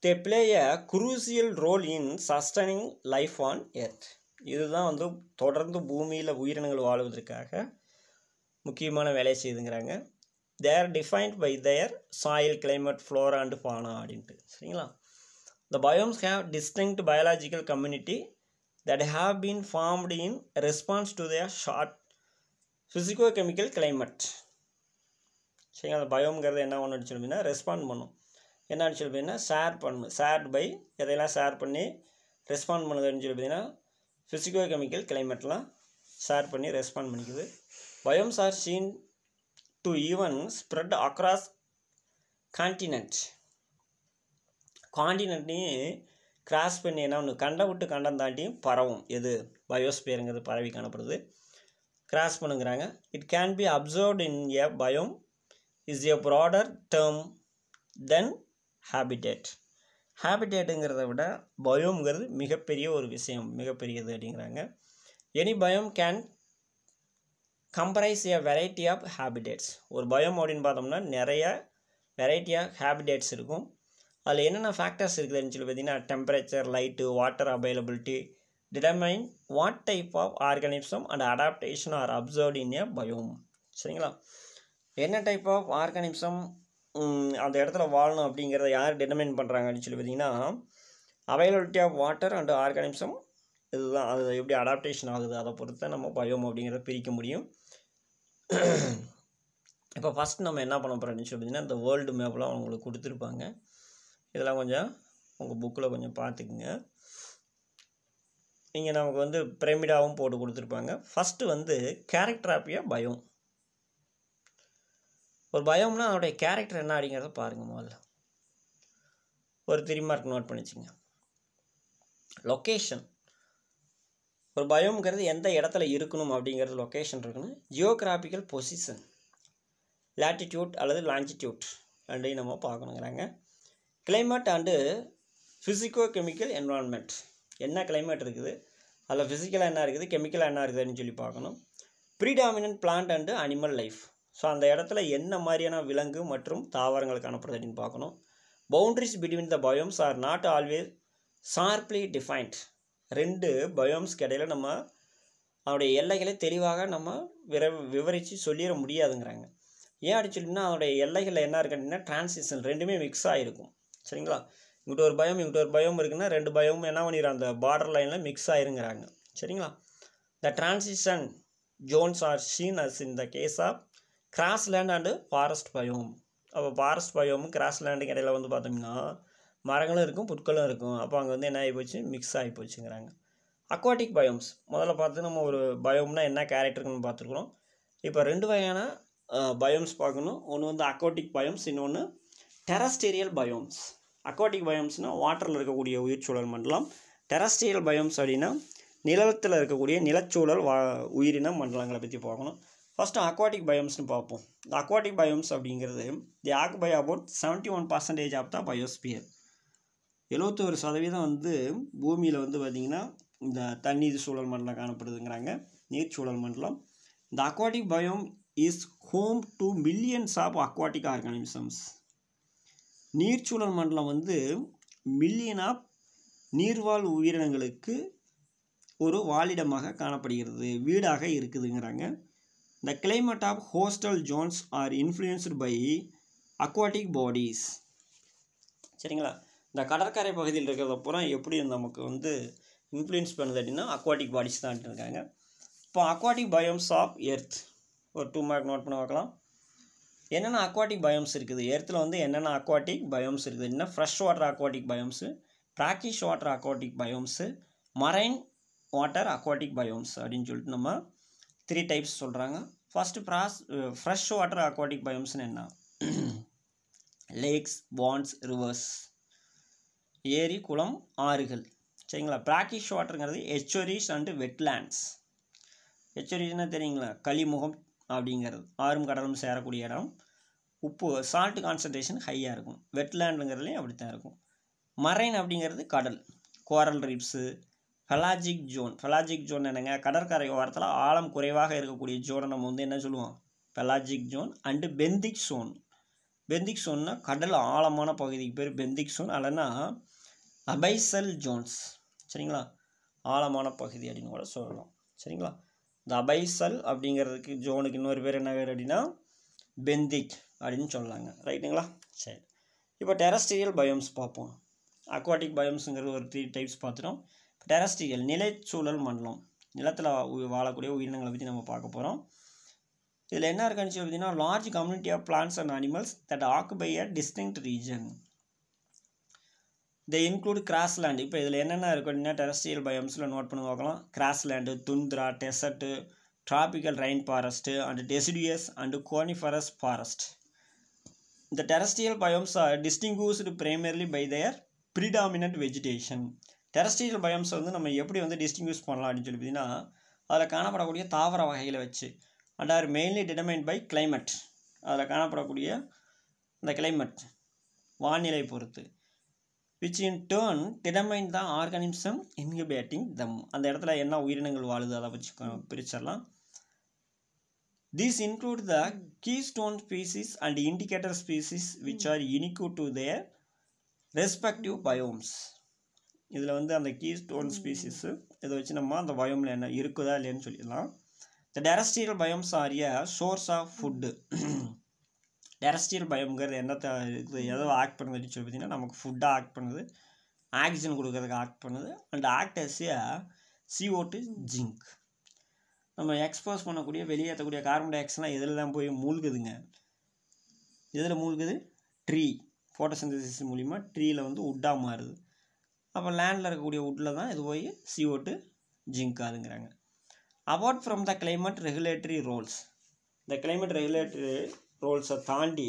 They play a crucial role in sustaining life on earth. இதுதான் வந்து தொடர்ந்து பூமியில் உயிரினங்கள் வாழ்வதற்காக முக்கியமான வேலையை செய்துங்கிறாங்க. They are defined by their soil, climate, flora and fauna அப்படின்ட்டு. சரிங்களா? The biomes have distinct biological community that have been formed in response to their short physico-chemical climate. சரிங்களா? அந்த பயோம்ங்கிறது என்ன ஒன்று சொல்லுன்னா ரெஸ்பாண்ட் பண்ணும். என்ன சொல்லுன்னா ஷேர் பண்ணும். ஷேர்ட் பை எதையெல்லாம் ஷேர் பண்ணி ரெஸ்பாண்ட் பண்ணுதுன்னு சொல்லி பார்த்தீங்கன்னா ஃபிசிக்கோ-கெமிக்கல் கிளைமேட்லாம் ஷேர் பண்ணி ரெஸ்பாண்ட் பண்ணிக்குது. Biomes are seen to even spread across continent. கான்டினென்ட்டையும் கிராஸ் பண்ணி என்ன ஒன்று கண்டம் விட்டு கண்டம் தாண்டியும் பரவும். எது? பயோஸ்பியருங்கிறது பரவி காணப்படுது. கிராஸ் பண்ணுங்கிறாங்க. It can be observed in a biome is a broader term than habitat. ஹேபிடேட்டுங்கிறத விட பயோம்ங்கிறது மிகப்பெரிய ஒரு விஷயம், மிகப்பெரியது அப்படிங்கிறாங்க. Any biome can comprise a variety of habitats. ஒரு பயோம் அப்படின்னு பார்த்தோம்னா நிறைய வெரைட்டி ஆஃப் ஹேபிடேட்ஸ் இருக்கும். அதில் என்னென்ன ஃபேக்டர்ஸ் இருக்குதுன்னு சொல்லி பார்த்தீங்கன்னா temperature, light, water availability determine what type of organism and adaptation are observed in a biome. சரிங்களா? என்ன டைப் ஆஃப் ஆர்கானிசம் அந்த இடத்துல வாழணும் அப்படிங்கிறத யார் டிட்டர்மைன் பண்ணுறாங்கன்னு சொல்லி பார்த்தீங்கன்னா availability of water and organism, இதுதான். அது எப்படி அடாப்டேஷன் ஆகுது அதை பொறுத்து நம்ம பயோம் அப்படிங்கிறத பிரிக்க முடியும். இப்போ ஃபஸ்ட் நம்ம என்ன பண்ண போகிறோம்னு சொல்லி பார்த்தீங்கன்னா இந்த வேர்ல்டு மேப்லாம் அவங்களுக்கு கொடுத்துருப்பாங்க. இதெல்லாம் கொஞ்சம் உங்கள் புக்கில் கொஞ்சம் பார்த்துக்குங்க. இங்கே நமக்கு வந்து பிரமிடாகவும் போட்டு கொடுத்துருப்பாங்க. ஃபஸ்ட்டு வந்து கேரக்டர் ஆஃப் எ பயோம். ஒரு பயோம்னா அதோடைய கேரக்டர் என்ன அப்படிங்கிறத பாருங்கள். முதல்ல ஒரு 3 மார்க் நோட் பண்ணிச்சுங்க. லொக்கேஷன். ஒரு பயோம்ங்கிறது எந்த இடத்துல இருக்கணும் அப்படிங்கிறது லொக்கேஷன் இருக்கணும். ஜியோகிராஃபிக்கல் பொசிஷன், லாட்டிடியூட் அல்லது லாஞ்சிடியூட் ரெண்டையும் நம்ம பார்க்கணுங்கிறாங்க. Climate and physico chemical environment. என்ன கிளைமேட் இருக்குது, அதில் ஃபிசிக்கலாக என்ன இருக்குது, கெமிக்கலாக என்ன இருக்குதுன்னு சொல்லி பார்க்கணும். Predominant plant and animal life. So அந்த இடத்துல என்ன மாதிரியான விலங்கு மற்றும் தாவரங்கள் காணப்படுது அப்படின்னு பார்க்கணும். Boundaries between the biomes are not always sharply defined. 2 பயோம்ஸ்க்கு இடையில் நம்ம அதோடைய எல்லைகளை தெளிவாக நம்ம விவரித்து சொல்லிட முடியாதுங்கிறாங்க. ஏன் அப்படி சொல்லினா அதோடைய எல்லைகளில் என்ன இருக்குது அப்படின்னா டிரான்சிஷன், ரெண்டுமே மிக்ஸ் ஆகிருக்கும். சரிங்களா? இங்கிட்ட ஒரு பயம் இங்கிட்ட ஒரு பயம் இருக்குன்னா 2 பயமும் என்ன பண்ணிடுறாங்க, அந்த பார்டர் லைனில் மிக்ஸ் ஆயிருங்கிறாங்க. சரிங்களா? The transition zones are seen as in the case of grassland and forest biome. அப்போ ஃபாரஸ்ட் பயோமும் கிராஸ் லேண்டுக்கு இடையில வந்து பார்த்தோம்னா மரங்களும் இருக்கும், புட்களும் இருக்கும். அப்போ அங்கே வந்து என்ன ஆகி போச்சு, மிக்ஸ் ஆகி போச்சுங்கிறாங்க. அக்வாட்டிக் பயோம்ஸ் முதல்ல பார்த்து நம்ம ஒரு பயோம்னா என்ன கேரக்டருக்குன்னு பார்த்துருக்குறோம். இப்போ 2 வகையான பயோம்ஸ் பார்க்கணும். ஒன்று வந்து அக்வாட்டிக் பயோம்ஸ், இன்னொன்று டெரஸ்டேரியல் பயோம்ஸ். அக்வாட்டிக் பயோம்ஸ்னால் வாட்டரில் இருக்கக்கூடிய உயிர்ச்சூழல் மண்டலம். டெரஸ்டேரியல் பயோம்ஸ் அப்படின்னா நிலத்தில் இருக்கக்கூடிய நிலச்சூழல் உயிரின மண்டலங்களை பற்றி பார்க்கணும். ஃபஸ்ட்டு அக்வாட்டிக் பயோம்ஸ்னு பார்ப்போம். இந்த அக்வாட்டிக் பயோம்ஸ் அப்படிங்கிறது they occupy about 71% of the biosphere. 71% வந்து பூமியில் வந்து பார்த்திங்கன்னா இந்த தண்ணீர் சூழல் மண்டலம் காணப்படுதுங்கிறாங்க, நீர்ச்சூழல் மண்டலம். இந்த aquatic biome is home to millions of aquatic organisms. நீர்ச்சூழல் மண்டலம் வந்து மில்லியன் ஆஃப் நீர்வாழ் உயிரினங்களுக்கு ஒரு வாழிடமாக காணப்படுகிறது, வீடாக இருக்குதுங்கிறாங்க. The climate of coastal zones are influenced by aquatic bodies. சரிங்களா? இந்த கடற்கரை பகுதியில் இருக்கிறத பூரா எப்படி நமக்கு வந்து இன்ஃப்ளூயன்ஸ் பண்ணுது அப்படின்னா அக்வாட்டிக் பாடிஸ் தான் இருக்காங்க. இப்போ அக்வாட்டிக் பயோம்ஸ் ஆஃப் எர்த் ஒரு 2 மார்க் நோட் பண்ண பார்க்கலாம். என்னென்ன அக்வாட்டிக் பயோம்ஸ் இருக்குது, எர்த்தில் வந்து என்னென்ன அக்வாட்டிக் பயோம்ஸ் இருக்குது அப்படின்னா fresh water aquatic biomes, brackish water aquatic biomes, marine water aquatic biomes அப்படின்னு சொல்லிட்டு நம்ம 3 டைப்ஸ் சொல்கிறாங்க. ஃபஸ்ட்டு ஃப்ரெஷ் வாட்டர் அக்வாட்டிக் பயோம்ஸ்னு என்ன, லேக்ஸ், பாண்ட்ஸ், ரிவர்ஸ், ஏரி, குளம், ஆறுகள். சரிங்களா? பிராக்கிஷ் வாட்டருங்கிறது எஸ்சுவரிஸ் அண்டு வெட்லேண்ட்ஸ். எஸ்சுவரிஸ்னால் தெரியுங்களா, களிமுகம் அப்படிங்கிறது ஆறும் கடலும் சேரக்கூடிய இடம், உப்பு சால்ட் கான்சன்ட்ரேஷன் ஹையாக இருக்கும். வெட்லேண்டுங்கிறதுலையும் அப்படி தான் இருக்கும். மரைன் அப்படிங்கிறது கடல், கோரல் ரீப்ஸு, பெலாஜிக் ஜோன். பெலாஜிக் ஜோன் என்னங்க, கடற்கரை ஓரத்தில் ஆழம் குறைவாக இருக்கக்கூடிய ஜோனை நம்ம வந்து என்ன சொல்லுவோம், pelagic zone. And benthic zone. Benthic சோன்னா கடல் ஆழமான பகுதிக்கு பேர் பெந்திக் சோன், அல்லனா அபைசல் ஜோன்ஸ். சரிங்களா? ஆழமான பகுதி அப்படின்னு கூட சொல்லலாம். சரிங்களா? இந்த அபைசல் அப்படிங்கிறதுக்கு ஜோனுக்கு இன்னொரு பேர் என்ன பேர் அப்படின்னா பெந்திக் அப்படின்னு சொல்லலாங்க. ரைட்டுங்களா? சரி, இப்போ டெரஸ்ட்ரியல் பயோம்ஸ் பார்ப்போம். அக்வாட்டிக் பயோம்ஸுங்கிறது ஒரு 3 டைப்ஸ் பார்த்துட்டோம். டெரஸ்ட்ரியல் நிலச்சூழல் மண்டலம், நிலத்தில் வாழக்கூடிய உயிரினங்களை பற்றி நம்ம பார்க்க போகிறோம். இதில் என்ன இருக்குன்னு சொல்லி பார்த்தீங்கன்னா large community of plants and animals that occupy a distinct region. They include grassland. இப்போ இதில் என்னென்ன இருக்கும் அப்படின்னா டெரஸ்ட்ரியல் பயோம்ஸில் நோட் பண்ணி பார்க்கலாம். Grassland, tundra, desert, tropical rain forest and deciduous and coniferous forest. இந்த terrestrial biomes are distinguished primarily by their predominant vegetation. Terrestrial பயோம்ஸை வந்து நம்ம எப்படி வந்து டிஸ்டிங்யூஸ் பண்ணலாம் அப்படின்னு சொல்லி பார்த்தீங்கன்னா அதில் காணப்படக்கூடிய தாவர வகைகளை வச்சு and are mainly determined by climate. அதில் காணப்படக்கூடிய இந்த climate வானிலை பொறுத்து which in turn determine the organism inhabiting them. அந்த இடத்துல என்ன உயிரினங்கள் வாழுது அதை வச்சு பிரிச்சிடலாம். These include the keystone species and indicator species which are unique to their respective biomes. இதில் வந்து அந்த keystone species இதை வச்சு நம்ம அந்த பயோமில் என்ன இருக்குதா இல்லைன்னு சொல்லிடலாம். The terrestrial biomes are a source of food. terrestrial பயோம்ங்கிறது இது எதோ ஆக்ட் பண்ணுதுன்னு சொல்லி பார்த்தீங்கன்னா நமக்கு ஃபுட்டாக ஆக்ட் பண்ணுது, ஆக்சிஜன் கொடுக்கறதுக்கு ஆக்ட் பண்ணுது and act as a CO2 zinc. நம்ம எக்ஸ்போஸ் பண்ணக்கூடிய வெளியேற்றக்கூடிய கார்பன் டை ஆக்சைட்லாம் எதில் தான் போய் மூழ்குதுங்க, எதில் மூழ்குது? ட்ரீ ஃபோட்டோசிந்தசிஸ் மூலிமா ட்ரீயில் வந்து உட்டாக மாறுது. அப்போ லேண்டில் இருக்கக்கூடிய உட்டில் தான் இது போய் CO2 ஜிங்க் ஆகுதுங்கிறாங்க. Apart from the climate regulatory roles, இந்த கிளைமேட் ரெகுலேட்டரி ரோல்ஸை தாண்டி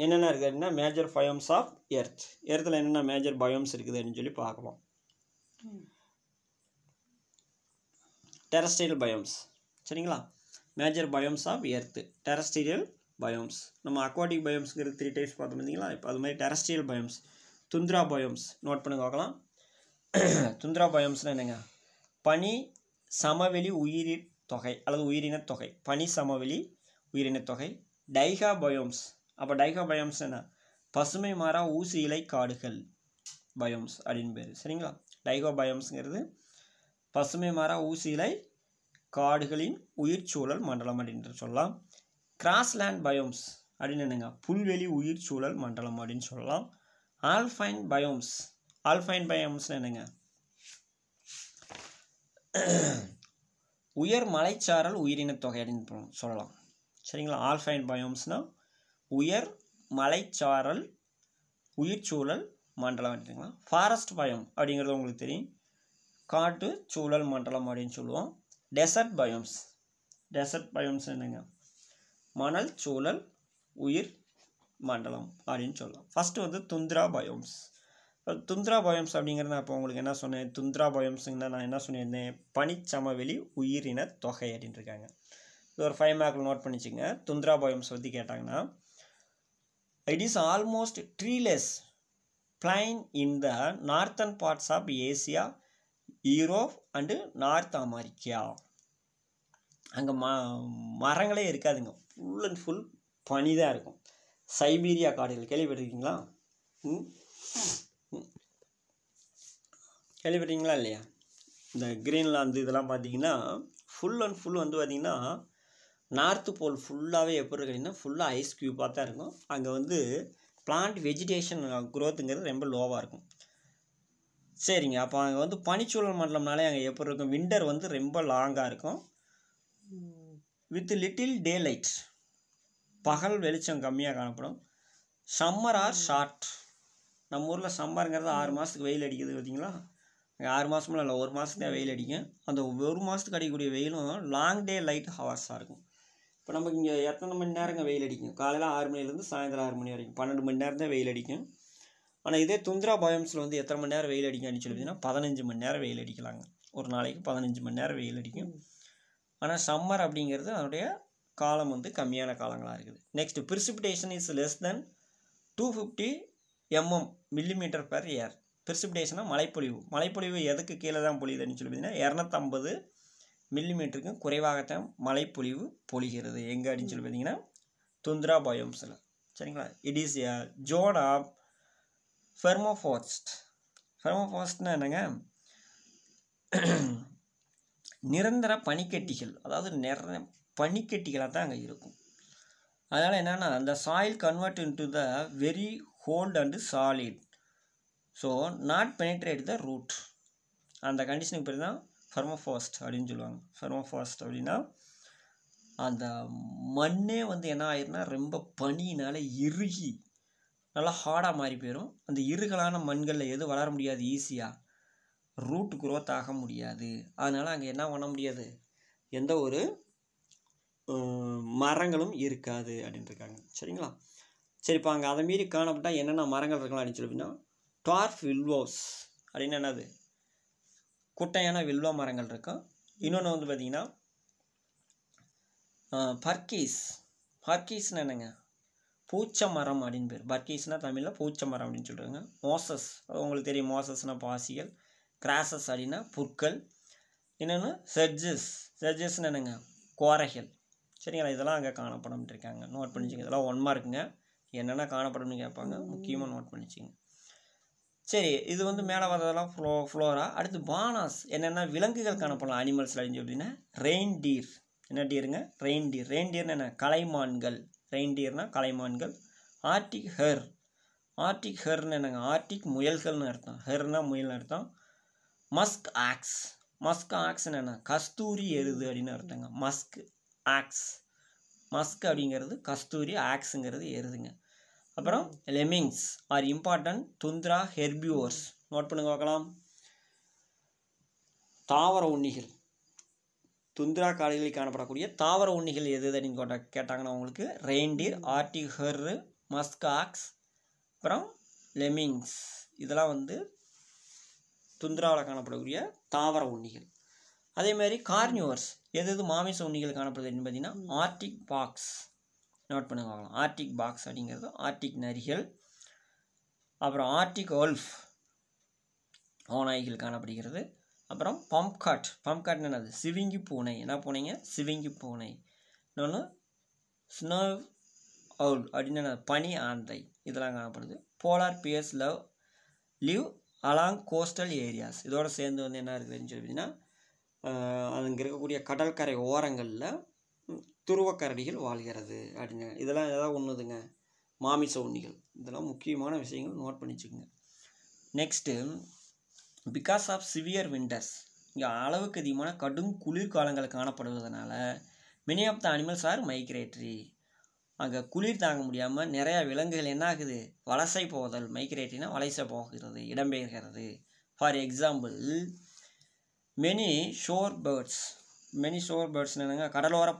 என்னென்ன இருக்குதுன்னா மேஜர் பயோம்ஸ் ஆஃப் எர்த்தில் என்னென்ன மேஜர் பயோம்ஸ் இருக்குது அப்படின்னு சொல்லி பார்க்கலாம். டெரஸ்ட்ரியல் பயோம்ஸ், சரிங்களா? Major biomes of earth, terrestrial biomes. நம்ம அக்வாட்டிக் பயோம்ஸ்ங்கிறது 3 டைப்ஸ் பார்த்தோம் பார்த்தீங்களா? இப்போ அது மாதிரி terrestrial biomes, tundra biomes note பண்ணி பார்க்கலாம். துந்த்ரா பயோம்ஸ்னால் என்னங்க? பனி சமவெளி உயிரின் தொகை அல்லது உயிரின தொகை, பனி சமவெளி உயிரின தொகை. டைகா பயோம்ஸ், அப்போ டைகா பயோம்ஸ் என்ன? பசுமை மாறா ஊசி இலை காடுகள் பயோம்ஸ் அப்படின்னு பேர், சரிங்களா? டைகா பயோம்ஸுங்கிறது பசுமை மாறா ஊசி இலை காடுகளின் உயிர் சூழல் மண்டலம் அப்படின்ற சொல்லலாம். கிராஸ்லேண்ட் பயோம்ஸ் அப்படின்னு என்னங்க? புல்வெளி உயிர் சூழல் மண்டலம் அப்படின்னு சொல்லலாம். ஆல்ஃபைன் பயோம்ஸ், ஆல்ஃபைன் பயோம்ஸ்னு என்னங்க? உயர் மலைச்சாரல் உயிரின தொகை அப்படின்னு சொல்லலாம், சரிங்களா? ஆல்ஃபைன் பயோம்ஸ்னால் உயர் மலைச்சாரல் உயிர் சூழல் மண்டலம் அப்படிங்களா. ஃபாரஸ்ட் பயோம் அப்படிங்கிறது உங்களுக்கு தெரியும், காட்டு சூழல் மண்டலம் அப்படின்னு சொல்லுவோம். டெசர்ட் பயோம்ஸ், டெசர்ட் பயோம்ஸ் என்னங்க? மணல் சூழல் உயிர் மண்டலம் அப்படின்னு சொல்லலாம். ஃபஸ்ட்டு வந்து துந்த்ரா பயோம்ஸ். இப்போ துந்த்ரா பயோம்ஸ் அப்படிங்கிறது நான் இப்போ உங்களுக்கு என்ன சொன்னேன்? துந்த்ரா பயோம்ஸுங்கன்னா நான் என்ன சொல்லியிருந்தேன்? பனிச்சமவெளி உயிரின தொகை அப்படின்னு இருக்காங்க. இது ஒரு 5 மார்க்கில் நோட் பண்ணிச்சுங்க. துந்த்ரா பயோம்ஸ் பற்றி கேட்டாங்கன்னா it is almost treeless plain in the northern parts of Asia, Europe and North America. அங்கே மரங்களே இருக்காதுங்க, ஃபுல் அண்ட் ஃபுல் பனி தான் இருக்கும். சைபீரியா காடுகள் கேள்விப்பட்டிருக்கீங்களா? கேள்விப்பட்டீங்களா இல்லையா? இந்த கிரீன்லாந்து இதெல்லாம் பார்த்தீங்கன்னா ஃபுல் அண்ட் ஃபுல் வந்து பார்த்திங்கன்னா நார்த்து போல் ஃபுல்லாகவே எப்படி இருக்குன்னா ஃபுல்லாக ஐஸ் க்யூப்பாக தான் இருக்கும். அங்கே வந்து பிளான்ட் வெஜிடேஷன் க்ரோத்துங்கிறது ரொம்ப லோவாக இருக்கும். சரிங்க, அப்போ அங்கே வந்து பனிச்சூழல் மண்டலம்னாலே அங்கே எப்படி இருக்கும்? விண்டர் வந்து ரொம்ப லாங்காக இருக்கும் வித் லிட்டில் டே லைட், பகல் வெளிச்சம் கம்மியாக காணப்படும். சம்மர் ஆர் ஷார்ட், நம்ம ஊரில் சம்மருங்கிறது 6 மாதத்துக்கு வெயில் அடிக்குது பார்த்தீங்களா? 6 மாதமெல்லாம் இல்லை, 1 மாதத்துக்கு தான் வெயில் அடிக்கும். அந்த 1 மாதத்துக்கு அடிக்கக்கூடிய வெயிலும் லாங் டே லைட் ஹவர்ஸாக இருக்கும். இப்போ நமக்கு இங்கே எத்தனை மணி நேரங்க வெயில் அடிக்கும்? காலையில் 6 மணிலேருந்து சாயந்தரம் 6 மணி வரைக்கும் 12 மணி நேரம் தான் வெயில் அடிக்கும். ஆனால் இதே துந்த்ரா பயோம்ஸில் வந்து எத்தனை மணி நேரம் வெயில் அடிக்கும் அப்படின்னு சொல்லி பார்த்தீங்கன்னா 15 மணி நேரம் வெயில் அடிக்கலாங்க. ஒரு நாளைக்கு 15 மணி நேரம் வெயில் அடிக்கும். ஆனால் சம்மர் அப்படிங்கிறது அதனுடைய காலம் வந்து கம்மியான காலங்களாக இருக்குது. Next, precipitation is less than 250 millimetre per year. பிரிசிபிடேஷனாக மழைப்பொழிவு, மழைப்பொழிவு எதுக்கு கீழே தான் பொழியுதுன்னு சொல்லி பார்த்தீங்கன்னா 250 மில்லிமீட்டருக்கும் குறைவாகத்தான் மழைப்பொழிவு பொழிகிறது. எங்கே அப்படின்னு சொல்லி பார்த்தீங்கன்னா துந்த்ரா பயோம்ஸில், சரிங்களா? It is a zone of permafrost. ஃபெர்மோஃபாஸ்ட்னா என்னங்க? நிரந்தர பனிக்கட்டிகள், அதாவது நிறைய பனிக்கட்டிகளாக தான் அங்கே இருக்கும். அதனால் என்னென்னா அந்த soil convert into the very hold and solid, so not penetrate the root. அந்த கண்டிஷனுக்கு பேர் தான் ஃபெர்மோஃபாஸ்ட் அப்படின்னு சொல்லுவாங்க. ஃபெர்மோஃபாஸ்ட் அப்படின்னா அந்த மண்ணே வந்து என்ன ஆயிருன்னா ரொம்ப பனியினால் இறுகி நல்லா ஹார்டாக மாறி போயிடும். அந்த இறுகலான மண்களில் எது வளர முடியாது? ஈஸியாக ரூட் குரோத் ஆக முடியாது. அதனால் அங்கே என்ன பண்ண முடியாது? எந்த ஒரு மரங்களும் இருக்காது அப்படின்ட்டுருக்காங்க, சரிங்களா? சரி, இப்போ அங்கே அதை மீறி காணப்பட்டால் என்னென்ன மரங்கள் இருக்கலாம் அப்படின்னு சொல்லி அப்படின்னா டார்ஃப் வில்வோஸ் அப்படின்னு என்னது? குட்டையான வில்வ மரங்கள் இருக்கும். இன்னொன்று வந்து பார்த்திங்கன்னா பர்கீஸ்னு என்னங்க, பூச்சை மரம் அப்படின்னு பேர். பர்கீஸ்னால் தமிழில் பூச்சை மரம் அப்படின்னு சொல்கிறாங்க. மோசஸ், அது உங்களுக்கு தெரியும், மோசஸ்னால் பாசிகள். கிராசஸ் அப்படின்னா புற்கள். இன்னொன்று செட்ஜஸ்ன்னு என்னங்க, கோரைகள். சரிங்களா, இதெல்லாம் அங்கே காணப்படும் இருக்காங்க, நோட் பண்ணிச்சிங்க. இதெல்லாம் 1 மார்க்குங்க. என்னென்ன காணப்படும்னு கேட்பாங்க, முக்கியமாக நோட் பண்ணிச்சிங்க. சரி, இது வந்து மேலே வரதெல்லாம் ஃப்ளோரா. அடுத்து பானாஸ், என்னென்ன விலங்குகள் காணப்படலாம் அனிமல்ஸில் அப்படின்னு சொல்லிங்கன்னா ரெயின்டீர். என்ன டீருங்க, ரெயின்டீர்னு என்ன, கலைமான்கள். ரெயின்டீர்னா கலைமான்கள். ஆர்டிக் ஹெர்னு என்னங்க, ஆர்டிக் முயல்கள்னு அர்த்தம். ஹெர்னா முயல்னு அர்த்தம். மஸ்க் ஆக்ஸ்ன்னு என்ன, கஸ்தூரி எருது அப்படின்னு அர்த்தங்க. மஸ்க் அப்படிங்கிறது கஸ்தூரி, ஆக்ஸுங்கிறது எருதுங்க. அப்புறம் லெமிங்ஸ் ஆர் இம்பார்ட்டன்ட் துந்த்ரா ஹெர்பிவோர்ஸ். நோட் பண்ணுங்க பார்க்கலாம். தாவர உண்ணிகள், துந்த்ரா காடுகளில் காணப்படக்கூடிய தாவர உண்ணிகள் எது அப்படின்னு கேட்டாங்கன்னா உங்களுக்கு ரெயின்டீர், ஆர்டிக் ஹெர்ரு, மஸ்க் ஆக்ஸ், அப்புறம் லெமிங்ஸ். இதெல்லாம் வந்து துந்த்ராவில் காணப்படக்கூடிய தாவர உண்ணிகள். அதே மாதிரி கார்னிவர்ஸ், எது மாமிச உண்ணிகள் காணப்படுதுன்னு பார்த்தீங்கன்னா ஆர்டிக் பாக்ஸ். நோட் பண்ணுங்க பார்க்கலாம். ஆர்டிக் பாக்ஸ் அப்படிங்கிறது ஆர்டிக் நரிகள். அப்புறம் ஆர்டிக் ஒல்ஃப், ஓநாய்கள் காணப்படுகிறது. அப்புறம் பம்ப்காட் என்னது, சிவிங்கி பூனை. என்ன பூனைங்க, சிவிங்கி பூனை. இன்னொன்று ஸ்னோ அவுல் அப்படின்னு என்னது, பனி ஆந்தை. இதெல்லாம் காணப்படுது. Polar bears live along coastal areas. இதோடு சேர்ந்து வந்து என்ன இருக்குதுன்னு சொல்லிங்கன்னா அங்கே இருக்கக்கூடிய கடற்கரை ஓரங்களில் துருவக்கரடிகள் வாழ்கிறது அப்படிங்க. இதெல்லாம் ஏதாவது ஒன்றுதுங்க, மாமிச உண்ணிகள். இதெல்லாம் முக்கியமான விஷயங்கள், நோட் பண்ணி வச்சுக்கோங்க. Next, because of severe winters, இங்கே அளவுக்கு அதிகமான கடும் குளிர்காலங்கள் காணப்படுவதனால many of the animals are migratory. அங்கே குளிர் தாங்க முடியாமல் நிறையா விலங்குகள் என்ன ஆகுது, வலசை போதல். மைக்ரேட்டரினா வலசை போகிறது, இடம்பெயர்கிறது. For example many shore birds என்னங்க, கடலோர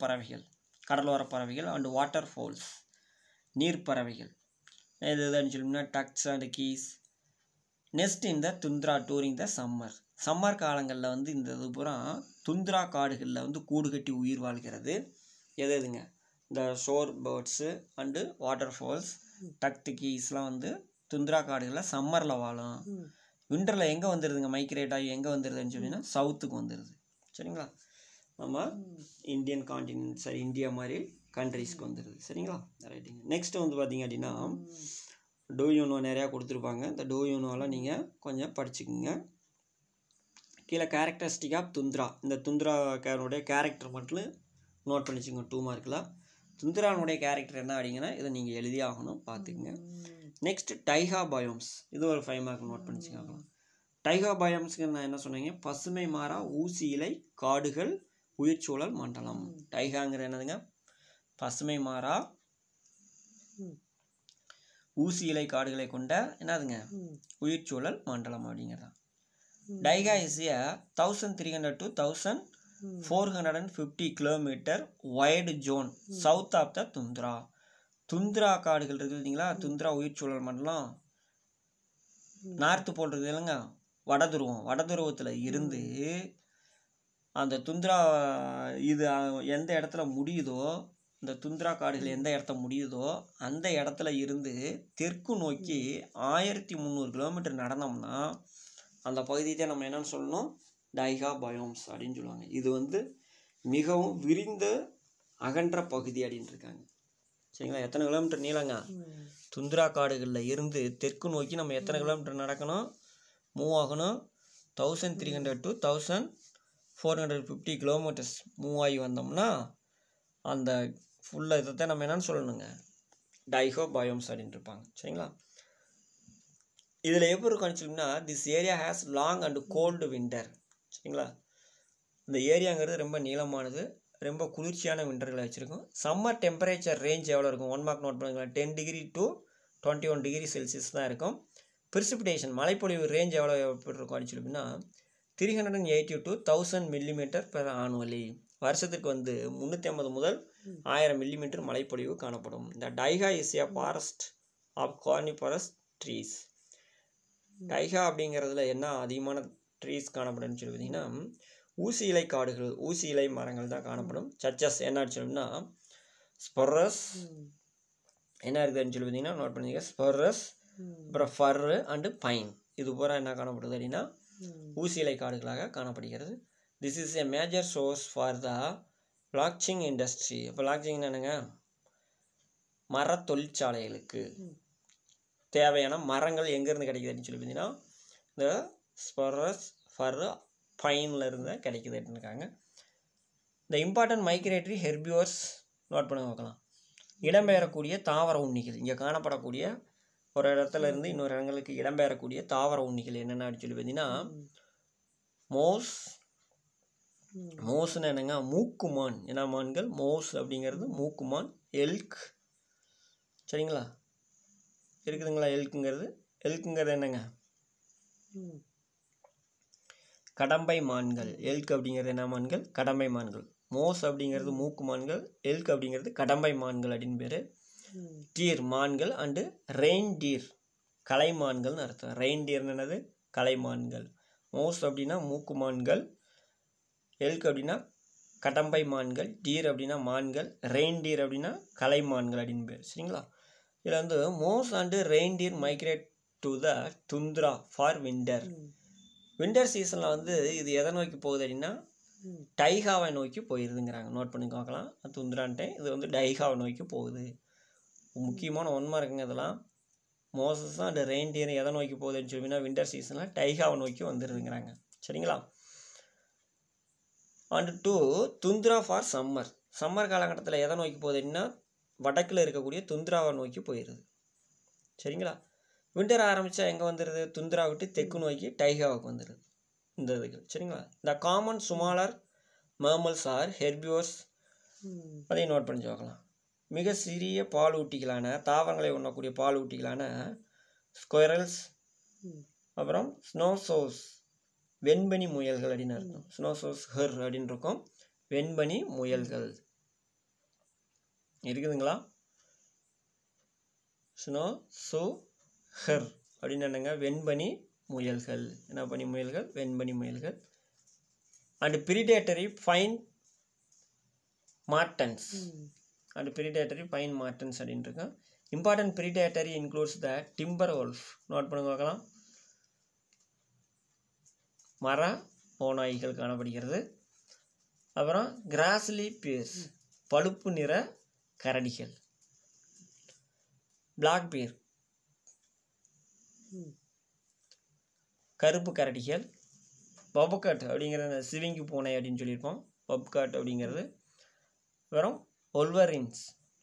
பறவைகள் அண்ட் வாட்டர் ஃபால்ஸ், நீர்ப்பறவைகள். எதுன்னு சொல்லணும்னா டக்ஸ் அண்ட் கீஸ். நெக்ஸ்ட் இந்த துந்த்ரா டூரிங் த சம்மர் காலங்களில் வந்து இந்த இது பூரா துந்த்ரா காடுகளில் வந்து கூடு கட்டி உயிர் வாழ்கிறது. எதுங்க, இந்த shore birds and water fowls, ducks கீஸ்லாம் வந்து துந்த்ரா காடுகளில் சம்மரில் வாழும். விண்டரில் எங்கே வந்துடுதுங்க, மைக்ரேட் ஆகி எங்கே வந்துடுதுன்னு சொன்னீங்கன்னா சவுத்துக்கு வந்துடுது. சரிங்களா, நம்ம இந்தியன் கான்டினென்ட், சரி இந்தியா மாதிரி கண்ட்ரீஸ்க்கு வந்துடுது. சரிங்களா, ரைட்டுங்க. நெக்ஸ்ட் வந்து பார்த்திங்க அப்படின்னா டூ யூனோ நிறையா கொடுத்துருப்பாங்க. இந்த டூ யூனோலாம் நீங்கள் கொஞ்சம் படிச்சுக்குங்க. கீழே கேரக்டரிஸ்டிக் ஆஃப் துந்த்ரா, இந்த துந்த்ரா கேரக்டர் மட்டும் நோட் பண்ணிச்சுங்க 2 மார்க்கில். துந்த்ரானுடைய கேரக்டர் என்ன அப்படிங்கன்னா இதை நீங்கள் எழுதி ஆகணும், பார்த்துக்குங்க. நெக்ஸ்ட் டைகா பயோம்ஸ், இது ஒரு 5 மார்க் நோட் பண்ணிச்சுங்க. டைகா பயோம்ஸ்க்கு நான் என்ன சொன்னீங்க, பசுமை மாறா ஊசி இலை காடுகள் உயிர்ச்சூழல் மண்டலம். டைகாங்கிற என்னதுங்க, பசுமை மாறா ஊசி இலை காடுகளை கொண்ட என்னதுங்க உயிர்ச்சூழல் மண்டலம் அப்படிங்கிறதான். Taiga is a 1300 to 1450 kilometre wide zone south of the tundra காடுகள் இருக்குது இல்லைங்களா. துந்த்ரா உயிர்ச்சூழல் மண்டலம் நார்த்து போல் இருக்குது இல்லைங்க, வடதுருவத்தில் இருந்து அந்த துந்த்ரா இது எந்த இடத்துல முடியுதோ, இந்த துந்த்ரா காடுகள் எந்த இடத்த முடியுதோ அந்த இடத்துல இருந்து தெற்கு நோக்கி 1300 கிலோமீட்டர் நடந்தோம்னா அந்த பகுதியை நம்ம என்னன்னு சொல்லணும், டைகா பயோம்ஸ் அப்படின்னு சொல்லுவாங்க. இது வந்து மிகவும் விரிந்த அகன்ற பகுதி அப்படின்னு இருக்காங்க. சரிங்களா, எத்தனை கிலோமீட்டர் நீளங்க, துந்த்ரா காடுகளில் இருந்து தெற்கு நோக்கி நம்ம எத்தனை கிலோமீட்டர் நடக்கணும், மூவ் ஆகணும். 1300 to 1450 கிலோமீட்டர்ஸ் மூவ் ஆகி வந்தோம்னா அந்த ஃபுல்லாக இதை நம்ம என்னன்னு சொல்லணுங்க, டைகா பயோம்ஸ் அப்படின்னு இருப்பாங்க. சரிங்களா, இதில் எப்படி இருக்குன்னு சொன்னீங்கன்னா this area has long and cold winter. சரிங்களா, இந்த ஏரியாங்கிறது ரொம்ப நீளமானது, ரொம்ப குளிர்ச்சியான விண்டர்களை வச்சுருக்கும். சம்மர் டெம்பரேச்சர் ரேஞ்ச் எவ்வளோ இருக்கும், 1 மார்க் நோட் பண்ணுங்களேன், 10 டிகிரி to 21 டிகிரி செல்சியஸ் தான் இருக்கும். ப்ரிசிபிடேஷன் மழைப்பொழிவு ரேஞ்ச் எவ்வளோ எப்படி இருக்கும் அப்படின்னு சொல்லினா 380 to 1000 மில்லிமீட்டர் பெர் ஆனுவலி. வருஷத்துக்கு வந்து 350 முதல் 1000 மில்லிமீட்டர் மழைப்பொழிவு காணப்படும். இந்த taiga is a forest of coniferous trees. Taiga அப்படிங்கிறதுல என்ன அதிகமான ட்ரீஸ் காணப்படுன்னு சொல்லி பார்த்தீங்கன்னா ஊசி இலை காடுகள், ஊசி இலை மரங்கள் தான் காணப்படும். சச்சஸ் என்ன சொல்லணும்னா ஸ்பொரஸ் என்ன இருக்குதுன்னு சொல்லி பார்த்தீங்கன்னா நோட் பண்ணிக்க. ஸ்பொரஸ், அப்புறம் ஃபர்ரு அண்டு பைன், இது பூரா என்ன காணப்படுது அப்படின்னா ஊசி இலை காடுகளாக காணப்படுகிறது. This is a major source for the logging industry. இப்போ லாக்சிங் என்னங்க, மர தொழிற்சாலைகளுக்கு தேவையான மரங்கள் எங்கேருந்து கிடைக்குதுன்னு சொல்லி பார்த்தீங்கன்னா இந்த ஸ்பொரஸ், ஃபர்ரு, பைனில் இருந்து கிடைக்குது அப்படின்னு இருக்காங்க. இந்த இம்பார்ட்டன்ட் மைக்ரேட்டரி ஹெர்பியோர்ஸ் நோட் பண்ண பார்க்கலாம். இடம்பெயரக்கூடிய தாவர உண்ணிகள், இங்கே காணப்படக்கூடிய ஒரு இடத்துல இருந்து இன்னொரு இடங்களுக்கு இடம்பெயரக்கூடிய தாவர உண்ணிகள் என்னென்ன அப்படின்னு சொல்லி பார்த்தீங்கன்னா மோஸ். மோஸ்ன்னு என்னங்க, மூக்குமான். என்ன மான்கள்? மோஸ் அப்படிங்கிறது மூக்குமான். எல்க், சரிங்களா, இருக்குதுங்களா? எல்க்குங்கிறது என்னங்க, கடம்பை மான்கள். எல்க் அப்படிங்கிறது என்ன மான்கள்? கடம்பை மான்கள். மோஸ் அப்படிங்கிறது மூக்கு மான்கள், எல்க் அப்படிங்கிறது கடம்பை மான்கள் அப்படின்னு பேர். டீர் மான்கள் அண்டு ரெயின்டீர் கலைமான்கள்னு அர்த்தம். ரெயின்டீர்னு என்னது? கலைமான்கள். மோஸ் அப்படின்னா மூக்கு மான்கள், எல்க் அப்படின்னா கடம்பை மான்கள், டீர் அப்படின்னா மான்கள், ரெயின்டீர் அப்படின்னா கலைமான்கள் அப்படின்னு பேர். சரிங்களா? இதில் வந்து moose and reindeer migrate to the tundra for winter. Winter சீசனில் வந்து இது எதை நோக்கி போகுது அப்படின்னா டைகாவை நோக்கி போயிருதுங்கிறாங்க. நோட் பண்ணி பார்க்கலாம். துந்த்ரான்ட்டே இது வந்து டைகாவை நோக்கி போகுது. முக்கியமான ஒன்மா இருக்குங்க இதெல்லாம். மோசஸும் அண்ட் ரெயின்டியரும் எதை நோக்கி போகுதுன்னு சொல்லினா விண்டர் சீசனில் டைகாவை நோக்கி வந்துடுதுங்கிறாங்க. சரிங்களா? And to tundra for summer. Summer காலகட்டத்தில் எதை நோக்கி போகுது அப்படின்னா வடக்கில் இருக்கக்கூடிய துந்த்ராவை நோக்கி போயிடுது. சரிங்களா? விண்டர் ஆரம்பித்தா எங்கே வந்துடுது? துந்த்ரா விட்டு தெற்கு நோக்கி டைகாவுக்கு வந்துடுது இந்த இதுக்கு. சரிங்களா? இந்த காமன் சுமாலர் மேமல்ஸ் ஆர் ஹெர்பியோர்ஸ், அதையும் நோட் பண்ணி பார்க்கலாம். மிக சிறிய பாலூட்டிகளான தாவரங்களை உண்ணக்கூடிய பாலூட்டிகளான ஸ்கொயரல்ஸ், அப்புறம் ஸ்னோசோஸ் வெண்பனி முயல்கள் அப்படின்னு அர்த்தம். ஸ்னோசோஸ் ஹெர் அப்படின்னு இருக்கும். வெண்பனி முயல்கள் இருக்குதுங்களா? ஸ்னோசோ ஹெர் அப்படின்னு என்னங்க? வெண்பனி முயல்கள். என்ன பனி முயல்கள்? வெண்பனி முயல்கள். And predatory fine martens and predatory fine martens அப்படின்னு இருக்கும். Important predatory includes the timber wolf. Note பண்ணி பார்க்கலாம். மர ஓநாய்கள் காணப்படுகிறது. அப்புறம் கிராஸ்லி பியர்ஸ் பழுப்பு நிற கரடிகள். பிளாக் பியர் கருப்பு கரடிகள். பப்காட் அப்படிங்கிறது சிவிங்கி பூனை அப்படின்னு சொல்லியிருப்போம். பப்காட் அப்படிங்கிறது. அப்புறம் ஒல்வரின்ஸ்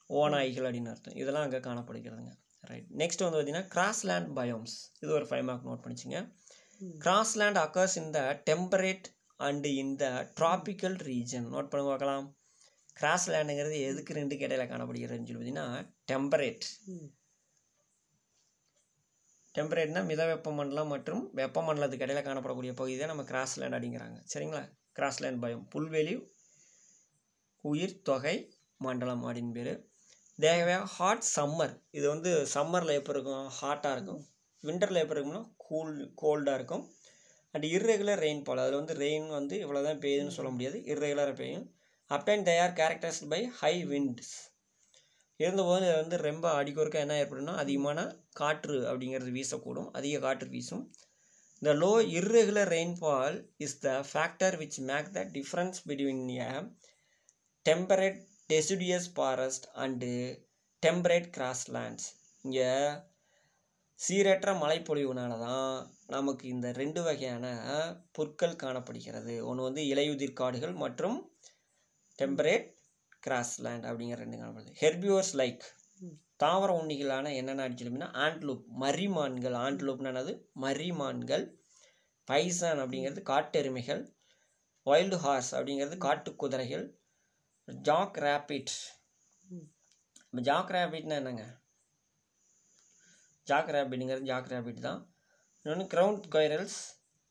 ஓநாய்கள் அப்படின்னு அர்த்தம். இதெல்லாம் அங்கே காணப்படுகிறதுங்க. ரைட். நெக்ஸ்ட் வந்து பார்த்தீங்கன்னா கிராஸ்லேண்ட் பயோம்ஸ். இது ஒரு 5 மார்க் நோட் பண்ணிச்சுங்க. Grassland occurs in the temperate and in the tropical region. Note பண்ணி பார்க்கலாம். கிராஸ்லேண்டுங்கிறது எதுக்கு ரெண்டு இடையில காணப்படுகிறதுன்னு சொல்லி பார்த்தீங்கன்னா டெம்பரேட். டெம்பரேட்னா மித வெப்பமண்டலம் மற்றும் வெப்பமண்டலத்துக்கு இடையில காணப்படக்கூடிய பகுதி தான் நம்ம கிராஸ்லேண்ட் அப்படிங்கிறாங்க. சரிங்களா? கிராஸ்லேண்ட் பயம் புல்வெளி உயிர் தொகை மண்டலம் அப்படின்னு பேர். தேவை ஹாட் சம்மர். இது வந்து சம்மரில் எப்போ இருக்கும்? ஹாட்டாக இருக்கும். விண்டரில் எப்போ இருக்கும்னா கோல்டாக இருக்கும். And irregular rainfall. அதில் வந்து ரெயின் வந்து இவ்வளோ தான் பெய்யுதுன்னு சொல்ல முடியாது, இர்ரெகுலராக பெய்யும். Often they are characterized by high winds. இருந்தபோது வந்து ரொம்ப அடிக்கொருக்க என்ன ஏற்படும்னா அதிகமான காற்று அப்படிங்கிறது வீசக்கூடும். அதிக காற்று வீசும். The low irregular rainfall is the factor which makes the difference between a temperate deciduous forest and temperate grasslands. இங்கே சீரற்ற மழைப்பொழிவுனால தான் நமக்கு இந்த 2 வகையான புற்கள் காணப்படுகிறது. ஒன்று வந்து இலையுதிர் காடுகள் மற்றும் டெம்பரேட் கிராஸ்லேண்ட் அப்படிங்கிற 2 காணப்படுது. ஹெர்பியோர்ஸ் லைக் தாவர உண்ணிகளான என்னென்ன அடிச்சுன்னா ஆண்ட்லூப் மரிமான்கள். ஆண்ட்லூப்னு என்னது? மரிமான்கள். பைசான் அப்படிங்கிறது காட்டெருமைகள். வைல்டு ஹார்ஸ் அப்படிங்கிறது காட்டு குதிரைகள். Jack rapid. ஜாக் ரேபிட்னா என்னங்க? ஜாக் ரேபிட்ங்கிறது ஜாக் ரேபிட் தான். இன்னொன்று கிரவுண்ட் ஸ்கொயரல்ஸ்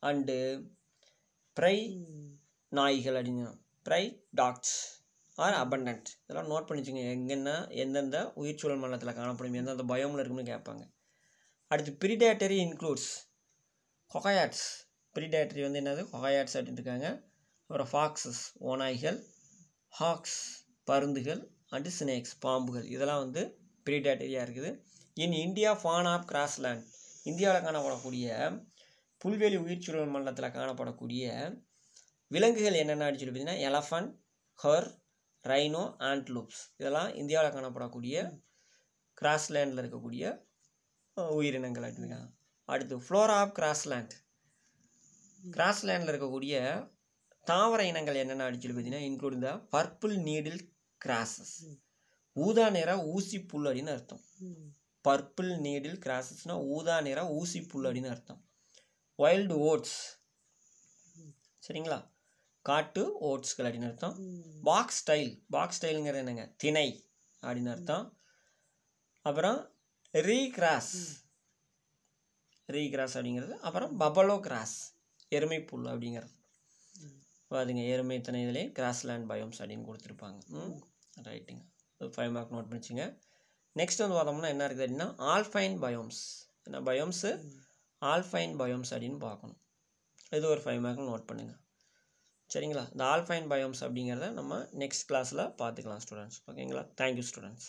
அண்டு ப்ரை நாய்கள் அப்படின்னா ப்ரை டாக்ஸ் ஆர் அபண்டன்ட். இதெல்லாம் நோட் பண்ணிச்சுங்க. எங்கன்னா எந்தெந்த உயிர்ச்சூழல் மண்டலத்தில் காணப்படும், எந்தெந்த பயோமில் இருக்குன்னு கேட்பாங்க. அடுத்து பிரிடேட்டரி இன்க்ளூட்ஸ் கொகாயாட்ஸ். பிரிடேட்டரி வந்து என்னது? கொகாயாட்ஸ் அப்படின்னு இருக்காங்க. அப்புறம் ஃபாக்ஸஸ் ஓநாய்கள், ஹாக்ஸ் பருந்துகள், அண்டு ஸ்னேக்ஸ் பாம்புகள், இதெல்லாம் வந்து ப்ரீடேட்டரியாக இருக்குது. In India fauna of grassland, இந்தியாவில் காணப்படக்கூடிய புல்வெளி உயிர்ச்சூழல் மண்டலத்தில் காணப்படக்கூடிய விலங்குகள் என்னென்ன அப்படின்னு சொல்லி பார்த்தீங்கன்னா எலஃபண்ட், ஹர், ரைனோ, ஆண்ட்லூப்ஸ், இதெல்லாம் இந்தியாவில் காணப்படக்கூடிய கிராஸ்லேண்டில் இருக்கக்கூடிய உயிரினங்கள் அப்படிங்கிறாங்க. அடுத்து ஃப்ளோரா ஆஃப் கிராஸ்லேண்ட், கிராஸ்லேண்டில் இருக்கக்கூடிய தாவர இனங்கள் என்னென்ன அப்படின்னு சொல்லி பார்த்தீங்கன்னா including the purple needle grasses, ஊதா நிற ஊசி புல் அப்படின்னு அர்த்தம். பர்பிள் நீடில் கிராஸஸ்னால் ஊதா நிற ஊசி புல் அப்படின்னு அர்த்தம். வைல்டு ஓட்ஸ், சரிங்களா, காட்டு ஓட்ஸ்கள் அப்படின்னு அர்த்தம். பாக்ஸ் ஸ்டைல், பாக்ஸ் ஸ்டைலுங்கிறது என்னங்க, திணை அப்படின்னு அர்த்தம். அப்புறம் ரீகிராஸ், ரீகிராஸ் அப்படிங்கிறது. அப்புறம் பபலோ கிராஸ், எருமை புல் அப்படிங்கிறது. அதுங்க எருமை திணையிலே கிராஸ்லேண்ட் பயோம்ஸ் அப்படின்னு கொடுத்துருப்பாங்க. ரைட்டுங்க, 5 மார்க் நோட் பண்ணிச்சுங்க. நெக்ஸ்ட் வந்து பார்த்தோம்னா என்ன இருக்குது அப்படின்னா ஆல்ஃபைன் பயோம்ஸ், என்ன பயோம்ஸு, ஆல்ஃபைன் பயோம்ஸ் அப்படின்னு பார்க்கணும். இது ஒரு 5 மார்க் நோட் பண்ணுங்கள். சரிங்களா, இந்த ஆல்ஃபைன் பயோம்ஸ் அப்படிங்கிறத நம்ம நெக்ஸ்ட் கிளாஸில் பார்த்துக்கலாம் ஸ்டூடெண்ட்ஸ். ஓகேங்களா, தேங்க்யூ ஸ்டூடெண்ட்ஸ்.